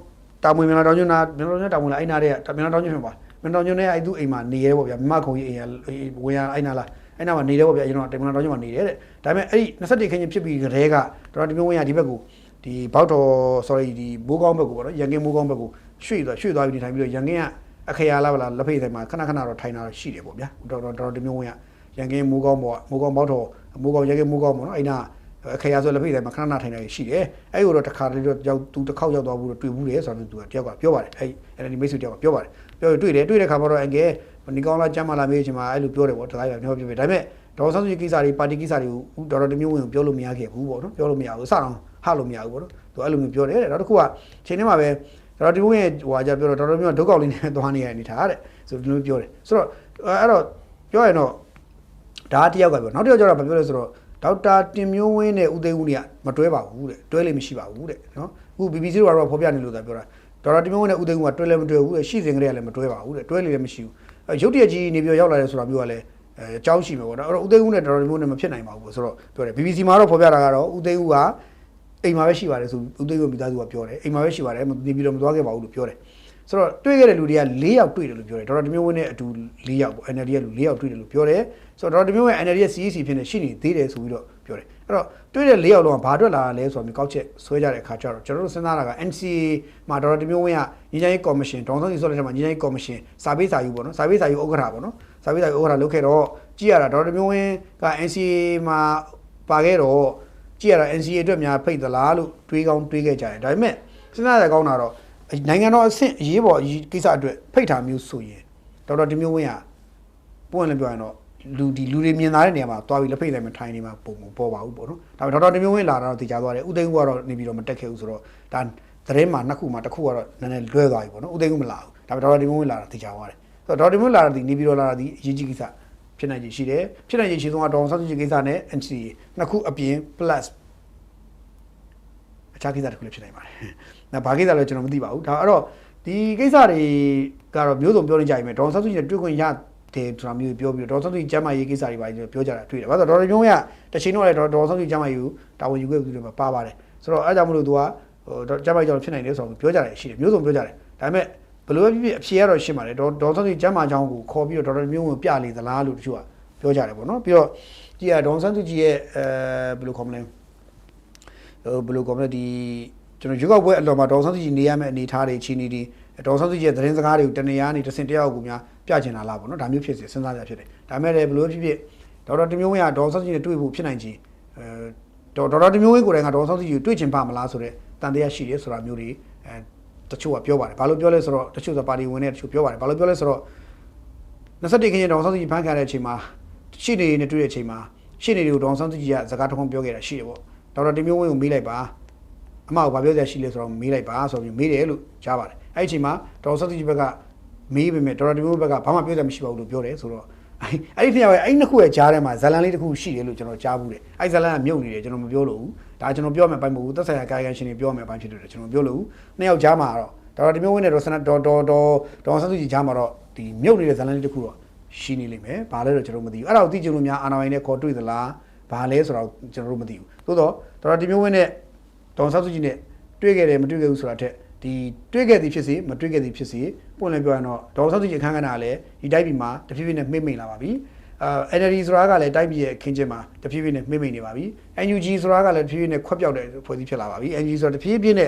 းတာမွေမင်္ဂလာတောင်ညွန်းနာမင်္ဂလာတောင်ညွန်းတာမွေလားအဲ့နာတဲ့မင်္ဂလာတောင်ညွန်းဖြစ်ပါမင်္ဂလာတောင်ညွန်းနဲ့အဲ့သူအိမ်မှာနေရဲပေါ့ဗျာမြမခုံကြီးအိမ်ဝင်ရအဲ့နာလားအဲ့နာမှာနေတယ်ပေါ့ဗျာအရင်တော့မင်္ဂလာတောင်ညွန်းမှာနေတယ်တဲ့ဒါပေမဲ့အဲ့ဒီ21ခင်းချင်းဖြစ်ပြီးကြတဲ့ကဒေါက်တာမျိုးဝင်းကဒီဘက်ကိုဒီဘောက်တော် sorry ဒီမိုးကောင်းဘက်ကိုပေါ့နော်ရန်ကင်းမိုးကောင်းဘက်ကိုရွှေ့သွားပြီးနေထိုင်ပြီးတော့ရန်ကင်းကအခရာလားဗလားလက်ဖိတ်ထဲမှာခဏတော့ထိုင်တာရှိတယ်ပေါ့ဗျာဒေါက်တာမျိုးဝင်းကရန်ကင်းမိုးကောင်းပေါ့မိုးကောင်းဘောက်တော်မိုးကောင်းရန်ကင်းမိုးကောင်းပေါ့နော်အဲ့နာအခရာဆိုလက်ဖိတ်ထဲမှာခဏထိုင်တာရှိတယ်အဲ့ကိုတော့တစ်ခါတလေတော့သူတစ်ခေါက်ရောက်သွားဘူးတော့တွေ့ဘူးတယ်ဆိုတော့သူကတယောက်ကပြောပါတယ်အဲ့ဒီမိတ်ဆွေတယောက်ကပြောပါတယ်ပြောတွေ့တဲ့ခါမှာတော့အငယ်ဒီကောင်းလားကျမ်းမာလားမေးချင်မှာအဲ့လိုပြောတယ်ပေါ့တခါရပြောပြဒါပေမဲ့ဒေါ်ဆောင်စုကိစ္စတွေပါတီကိစ္စတွေကိုဒေါက်တာမျိုးဝင်းကိုပြောလို့မရခဲ့ဘူးပေါ့နော်ပြောလို့မရဘူးစတော့ဟလို့မရဘူးပေါ့နော်သူအဲ့လိုမျိုးပြောတယ်တဲ့နောက်တစ်ခုကချိန်ထဲမှာပဲဒေါက်တာမျိုးဝင်းရဲ့ဟိုကပြောတော့ဒေါက်တာမျိုးကဒုက္ခလေးနဲ့သွားနေရနေတာတဲ့ဆိုဒီလိုပြောတယ်ဆိုတော့အဲ့တော့ပြောရင်တော့ဒါတယောက်ကပြောနောက်တစ်ယောက်ကျတော့ပြောလဲဆိုတော့ဒေါက်တာတင်မျိုးဝင်းနဲ့ဦးသိန်းဦးကမတွဲပါဘူးတဲ့တွဲလို့မရှိပါဘူးတဲ့နော်အခု BBC တို့ကတော့ဖော်ပြနေလို့သာပြောတာဒေါက်တာတင်မျိုးဝင်းနဲ့ဦးသိန်းဦးကတွဲလည်းမတွဲဘူးတဲ့ရှိစဉ်ကလေးကလည်းမတွဲပါဘူးတဲ့တွဲလည်းမရှိဘူးရုပ်တရက်ကြီးနေပြီးရောက်လာတယ်ဆိုတာမျိုးကလည်းအကြောင်းရှိမှာပေါ့နော်အဲ့တော့ဦးသိန်းဦးနဲ့ဒေါက်တာတင်မျိုးနဲ့မဖြစ်နိုင်ပါဘူးပေါ့ဆိုတော့ပြောတယ် BBC မှာတော့ဖော်ပြတာကတော့ဦးသိန်းဦးကအိမ်မှာပဲရှိပါတယ်ဆိုဦးသိန်းဦးမိသားစုကပြောတယ်အိမ်မှာပဲရှိပါတယ်နေပြီးတော့မသွားခဲ့ပါဘူးလို့ပြောတယ်ဆိုတော့တွေ့ခဲ့တဲ့လူတွေက4ယောက်တွေ့တယ်လို့ပြောတယ်ဒေါက်တာတင်မျိုးဝင်းနဲ့အတူ4ယောက်ပေါ့ NLD ရဲ့လူ4ယောက်တွေ့တယ်လို့ပြောတယ်ဆိုတော့ဒေါက်တာတင်မျိုးဝင်း NLD ရဲ့ CEC ဖြစ်နေရှိနေသေးတယ်ဆိုပြီးတော့ပြောတယ်အဲ့တော့တွေ့တဲ့4ယောက်လုံးကဘာအတွက်လာလဲဆိုတော့မျိုးကောက်ချက်ဆွဲကြတဲ့အခါကျတော့ကျွန်တော်တို့စဉ်းစားတာက NCA မှာဒေါက်တာတင်မျိုးဝင်းကညီချမ်းရေးကော်မရှင်ဒေါန်ဆောင်စီဆိုတဲ့ထဲမှာညီချမ်းရေးကော်မရှင်စာပေးစာယူပေါ့နော်စာပေးစာယူဥက္ကဋ္ဌပေါ့နော်စာပေးစာယူဥက္ကဋ္ဌလုပ်ခဲ့တော့ကြည့်ရတာဒေါက်တာတင်မျိုးဝင်းက NCA မှာပါခဲ့တော့ကြည့်ရတာ NCA အတွက်များဖိတ်သလားလို့တွေးကောင်းတွေးခဲ့ကြတယ်ဒါပေမဲ့စဉ်းစားရကောင်းတာတော့နိုင်ငံတော်အဆင့်အရေးပေါ်ကိစ္စအတွက်ဖိတ်ထားမျိုးဆိုရင်ဒေါက်တာတင်မျိုးဝင်းကပွင့်လည်းပြောရင်တော့လူတွေမြင်လာတဲ့နေရာမှာသွားပြီးလက်ဖိတ်တိုင်းမှာထိုင်နေမှာပုံပေါ်ပါဘူးပေါ့နော်ဒါပေမဲ့ဒေါက်တာတင်မျိုးဝင်းလာတာတော့သိကြသွားတယ်ဦးသိန်းဦးကတော့နေပြီးတော့မတက်ခဲ့ဘူးဆိုတော့ဒါသတင်းမှာနှစ်ခုမှာတစ်ခုကတော့နည်းနည်းလွဲသွားပြီပေါ့နော်ဦးသိန်းဦးမလာဘူးဒါပေမဲ့ဒေါက်တာတင်မျိုးဝင်းလာတာသိကြသွားတယ်ဆိုတော့ဒေါက်တာတင်မျိုးလာတာဒီနေပြီးတော့လာတာဒီအရေးကြီးကိစ္စဖြစ်နိုင်ခြေရှိတယ်ဖြစ်နိုင်ခြေရှိဆုံးကဒေါအောင်ဆန်းစုကြည်ကိစ္စနဲ့ NCA နှစ်ခုအပြင် plus အခြားကိစ္စတစ်ခုလည်းဖြစ်နိုင်ပါတယ်။ဒါဘာကိစ္စလဲကျွန်တော်မသိပါဘူး။ဒါအဲ့တော့ဒီကိစ္စတွေကတော့မျိုးစုံပြောနေကြပြီမဲ့ဒေါ်ဆန်းစုကြည်နဲ့တွေ့ခွင့်ရတယ်ဆိုတာမျိုးပြောပြီးတော့ဒေါ်ဆန်းစုကြည်ကျမ်းမာရေးကိစ္စတွေပါပြောကြတာတွေ့တယ်။ဘာလို့ဒေါ်ရုံးကတချိန်တော့လည်းဒေါ်ဆန်းစုကြည်ကျမ်းမာရေးကိုတာဝန်ယူခဲ့ပြီးတော့ပါပါတယ်။ဆိုတော့အဲ့ကြောင့်မလို့သူကကျမ်းမာရေးကြောင့်ဖြစ်နိုင်တယ်ဆိုတော့ပြောကြတယ်ရှိတယ်မျိုးစုံပြောကြတယ်။ဒါပေမဲ့ဘယ်လိုပဲဖြစ်ဖြစ်အဖြေကတော့ရှင်းပါတယ်။ဒေါ်ဆန်းစုကြည်ကျမ်းမာကြောင်းကိုခေါ်ပြီးတော့ဒေါ်မျိုးကိုပြလေသလားလို့တချို့ကပြောကြတယ်ပေါ့နော်။ပြီးတော့ကြည့်ရဒေါ်ဆန်းစုကြည်ရဲ့ဘယ်လိုခေါ်မလဲဘယ်လိုကောမလဲဒီကျွန်တော်ရွေးကောက်ပွဲအလော်မှာဒေါ်ဆန်းစုကြည်နေရမယ့်အနေအထားတွေချီနေဒီဒေါ်ဆန်းစုကြည်ရဲ့သတင်းစကားတွေကိုတနေရာနေတစင်တယောက်ကိုများပြချင်တာလားပေါ့နော်ဒါမျိုးဖြစ်စေစဉ်းစားကြဖြစ်တယ်ဒါမဲ့လည်းဘယ်လိုဖြစ်ဖြစ်ဒေါက်တာတင်မျိုးဝင်းကဒေါ်ဆန်းစုကြည်နဲ့တွေ့ဖို့ဖြစ်နိုင်ချေဒေါက်တာတင်မျိုးဝင်းကိုယ်တိုင်ကဒေါ်ဆန်းစုကြည်ကိုတွေ့ချင်ပါမလားဆိုတဲ့တန်တရားရှိတယ်ဆိုတာမျိုးတွေတချို့ကပြောပါတယ်ဘာလို့ပြောလဲဆိုတော့တချို့ဆိုပါတီဝင်တဲ့တချို့ပြောပါတယ်ဘာလို့ပြောလဲဆိုတော့21ခင်းဒေါ်ဆန်းစုကြည်ဖန်ခံတဲ့အချိန်မှာရှေ့နေနဲ့တွေ့တဲ့အချိန်မှာရှေ့နေတွေကိုဒေါ်ဆန်းစုကြည်ကစကားတစ်ခုပြောခဲ့တာရှိတယ်ပေါ့ဒေါက်တာတင်မျိုးဝင်းကိုမေးလိုက်ပါအမကဘာပြောကြရှိလဲဆိုတော့မေးလိုက်ပါဆိုပြီးမေးတယ်လို့ကြားပါတယ်အဲ့ဒီအချိန်မှာဒေါက်တာဆန်းစုကြည်ဘက်ကမေးပေမဲ့ဒေါက်တာတင်မျိုးဘက်ကဘာမှပြောကြမရှိပါဘူးလို့ပြောတယ်ဆိုတော့အဲ့ဒီနှစ်ယောက်ရဲ့အဲ့နှစ်ခုရဲ့ကြားထဲမှာဇလန်လေးတစ်ခုရှိတယ်လို့ကျွန်တော်ကြားဘူးတယ်အဲ့ဇလန်ကမြုပ်နေတယ်ကျွန်တော်မပြောလို့ဘူးဒါကျွန်တော်ပြောမယ်အပိုင်းမဟုတ်ဘူးသက်ဆိုင်ရာကာယကံရှင်တွေပြောမယ်အပိုင်းဖြစ်တယ်ကျွန်တော်ပြောလို့နှစ်ယောက်ကြားမှာတော့ဒေါက်တာတင်မျိုးဝင်းနဲ့ဒေါ်ဆန်းစုကြည်ကြားမှာတော့ဒီမြုပ်နေတဲ့ဇလန်လေးတစ်ခုတော့ရှိနေလိမ့်မယ်ဘာလဲတော့ကျွန်တော်မသိဘူးအဲ့ဒါကိုသိချင်လို့များအာနာဝိုင်းနဲ့ခေါ်တွေ့သလားဘာလဲဆိုတော့ကျွန်တော်တို့မသိဘူးသို့တော့ဒေါက်တာတင်မျိုးဝင်းနဲ့ဒေါ်ဆန်းစုကြည်နဲ့တွေ့ခဲ့တယ်မတွေ့ခဲ့ဘူးဆိုတာထက်ဒီတွေ့ခဲ့သည်ဖြစ်စေမတွေ့ခဲ့သည်ဖြစ်စေပွင့်လင်းပြောရင်တော့ဒေါ်ဆန်းစုကြည်အခန်းကဏ္ဍကလည်းဒီတိုက်ပြည်မှာတဖြည်းဖြည်းနဲ့မှိတ်လာပါပြီNLD ဆိုတာကလည်းတိုက်ပြည်ရဲ့အခင်းချင်းမှာတဖြည်းဖြည်းနဲ့မှိတ်နေပါပြီ NUG ဆိုတာကလည်းတဖြည်းဖြည်းနဲ့ခွက်ပြောက်တဲ့ဖွဲ့စည်းဖြစ်လာပါပြီ NUG ဆိုတာတဖြည်းဖြည်းနဲ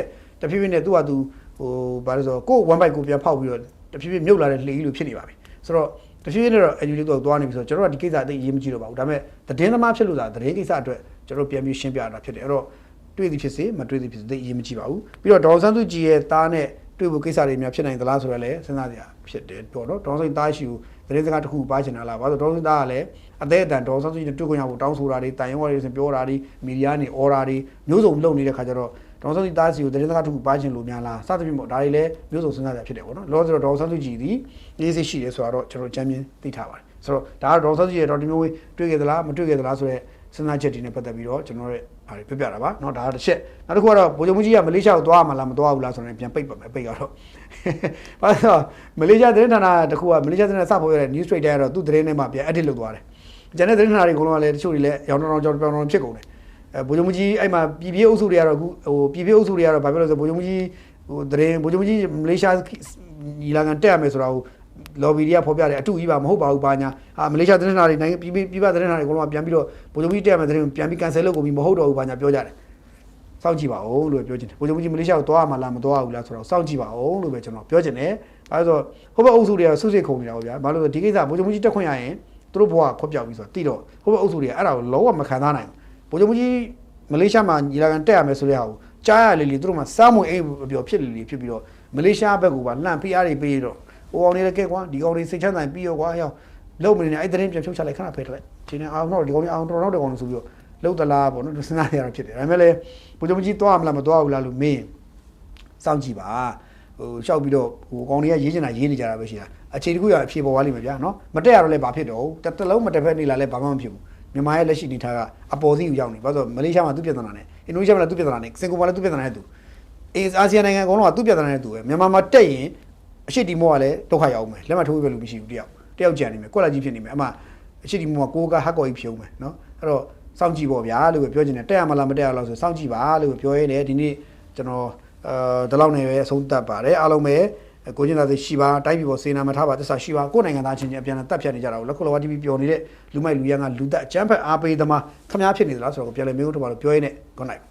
့သူ့ဟာသူဟိုဘာလို့ဆိုတော့ကိုယ်1 byte ကိုပြန်ဖောက်ပြီးတော့တဖြည်းဖြည်းမြုပ်လာတဲ့လှေကြီးလိုဖြစ်နေပါပြီဆိုတော့တဖြည်းဖြည်းနဲ့တော့ NUG တော့သွားနေပြီဆိုတော့ကျွန်တော်တို့ကဒီကိစ္စအသိအရေးမကြီးတော့ပါဘူးဒါပေမဲ့သတင်းသမားဖြစ်လို့သာသတင်းကိစ္စအတွက်ကျွန်တော်ပြန်ပြီးရှင်းပြတာဖြစ်တယ်အဲ့တော့တွေ့သည်ဖြစ်စေမတွေ့သည်ဖြစ်စေသိအရေးမကြီးပါဘူးပြီးတော့ဒေါ်ဆန်းစုကြည်ရဲ့သားနဲ့ တွေ့ဖို့ကိစ္စတွေများဖြစ်နိုင်သလားဆိုတော့လည်းစဉ်းစားစရာဖြစ်တယ်ပေါ့နော်ဒေါ်စိန်သားရှိကိုသတင်းစကားတစ်ခုပါချင်တာလားဘာလို့ဒေါ်စိန်သားကလည်းအသေးအတန်ဒေါ်စိန်နဲ့တွေ့ခွင့်ရဖို့တောင်းဆိုတာတွေတိုင်ရွာတွေဆိုပြောတာတွေမီဒီယာနေအော်တာတွေမျိုးစုံလုပ်နေတဲ့ခါကျတော့ဒေါ်စိန်သားစီကိုသတင်းစကားတစ်ခုပါချင်လို့များလားစသဖြင့်ပေါ့ဒါတွေလည်းမျိုးစုံစဉ်းစားစရာဖြစ်တယ်ပေါ့နော်လောဆိုတော့ဒေါ်စိန်ကြီးဒီရေးစစ်ရှိတယ်ဆိုတော့ကျွန်တော်ကြမ်းပြင်းသိထားပါတယ်ဆိုတော့ဒါကတော့ဒေါ်စိန်ကြီးရဲ့ဒေါ်ဒီမျိုးဝေးတွေ့ခဲ့သလားမတွေ့ခဲ့သလားဆိုတော့စဉ်းစားချက်တွေနဲ့ပတ်သက်ပြီးတော့ကျွန်တော်တို့ဟာပြပြတာပါเนาะဒါတစ်ချက်နောက်တစ်ခုကတော့ဗိုလ်ချုပ်မှုကြီးကမလေးရှားကိုသွားမှာလားမသွားဘူးလားဆိုတော့ပြန်ပိတ်ပါမယ်ပိတ်ကတော့ဘာလို့မလေးရှားသတင်းဌာနတစ်ခုကမလေးရှားသတင်းစဖို့ရတဲ့ news trader ကတော့သူ့သတင်းထဲမှာပြန် edit လုပ်သွားတယ်ကျန်တဲ့သတင်းဌာနတွေအကုန်လုံးကလည်းတချို့တွေလည်းရောင်းတောင်ကြောင်ပြောင်းတောင်ဖြစ်ကုန်တယ်ဗိုလ်ချုပ်မှုကြီးအဲ့မှာပြည်ပြည့်အုပ်စုတွေကတော့အခုဟိုပြည်ပြည့်အုပ်စုတွေကတော့ဘာဖြစ်လို့လဲဆိုဗိုလ်ချုပ်မှုကြီးဟိုသတင်းဗိုလ်ချုပ်မှုကြီးမလေးရှားညီလာခံတက်ရမယ်ဆိုတာကိုလော်ဘီတွေကဖော်ပြတယ်အတူကြီးပါမဟုတ်ပါဘူးပါညာဟာမလေးရှားသတင်းဌာနတွေနိုင်ငံပြည်ပသတင်းဌာနတွေအကုန်လုံးကပြန်ပြီးတော့ဗိုလ်ချုပ်ကြီးတက်ရမယ်သတင်းပြန်ပြီး cancel လုပ်ကုန်ပြီမဟုတ်တော့ဘူးပါညာပြောကြတယ်စောင့်ကြည့်ပါဦးလို့ပြောချင်တယ်ဗိုလ်ချုပ်ကြီးမလေးရှားကိုသွားမှာလားမသွားဘူးလားဆိုတော့စောင့်ကြည့်ပါဦးလို့ပဲကျွန်တော်ပြောချင်တယ်အဲဒါဆိုဟိုဘက်အုပ်စုတွေကဆွဆွေခုံနေတာပေါ့ဗျာဘာလို့လဲဒီကိစ္စဗိုလ်ချုပ်ကြီးတက်ခွင့်ရရင်သူတို့ဘဝခွက်ပြောက်ပြီးဆိုတော့တိတော့ဟိုဘက်အုပ်စုတွေကအဲ့ဒါကိုလုံးဝမခံစားနိုင်ဘူးဗိုလ်ချုပ်ကြီးမလေးရှားမှာညီလာခံတက်ရမယ်ဆိုတဲ့ဟာကိုကြားရလေလေသူတို့မှစားမွေအိမ်ပြောဖြစ်လေလေဖြစ်ပြီးတော့မလေးရှားဘက်ကပါလှန့်ဖိအားတွေပေးတော့ဟိုအောင်နေတဲ့ကဲကွာဒီကောင်တွေစိတ်ချမ်းသာပြီးရောကွာဟောလုံမနေနဲ့အဲ့တဲ့ရင်ပြန်ဖြုတ်ချလိုက်ခဏဖယ်လိုက်ဒီနေ့အောင်တော့ဒီကောင်ကြီးအောင်တော်တဲ့ကောင်ဆိုပြီးတော့လုံတလားပေါ့နော်စဉ်းစားရတာဖြစ်တယ်ဒါပေမဲ့လည်းဘုံကြီးသွားမလားမသွားဘူးလားလို့မင်းစောင့်ကြည့်ပါဟိုရှောက်ပြီးတော့ဟိုကောင်တွေကရေးချင်တာရေးနေကြတာပဲရှိတာအခြေတခုရအဖြေပေါ်သွားလိမ့်မယ်ဗျာနော်မတက်ရတော့လည်းဘာဖြစ်တော့တလုံးမတက်ဖက်နေလာလည်းဘာမှမဖြစ်ဘူးမြန်မာရဲ့လက်ရှိအနေထားကအပေါ်စီးကိုရောက်နေဘာလို့ဆိုမလေးရှားမှာသူ့ပြည်ထနာနဲ့အင်ဒိုနီးရှားမှာလည်းသူ့ပြည်ထနာနဲ့စင်ကာပူမှာလည်းသူ့ပြည်ထနာနဲ့သူအာဆီယံနိုင်ငံအကုန်လုံးကသူ့ပြည်ထနာနဲ့သူပဲမြန်မာမှာတက်ရင်အရှိတီမောကလည်းဒုက္ခရောက်မယ်လက်မထိုးပြလို့မရှိဘူးတယောက်ကြံနေမယ်ကွက်လက်ကြီးဖြစ်နေမယ်အမှအရှိတီမောကကိုကဟက်ကော်ကြီးဖြုံးမယ်နော်အဲ့တော့စောင့်ကြည့်ပေါ့ဗျာလို့ပြောချင်တယ်တက်ရမလားမတက်ရလားဆိုစောင့်ကြည့်ပါလို့ပြောရင်းနဲ့ဒီနေ့ကျွန်တော်ဒီလောက်နေပဲအဆုံးသတ်ပါတယ်အားလုံးပဲကိုကျင်းသားတွေရှိပါတိုက်ပြီပေါ်စေနာမထားပါသစ္စာရှိပါကိုယ်နိုင်ငံသားချင်းချင်းအပြန်အလှန်တက်ဖြတ်နေကြတာကိုလက်ခုလောဝါ TV ပြောနေတဲ့လူမိုက်လူရန်ကလူသက်အချမ်းဖက်အားပေးသမားခမားဖြစ်နေသလားဆိုတော့ပြန်လည်မျိုးထုတ်ပါလို့ပြောရင်းနဲ့ good night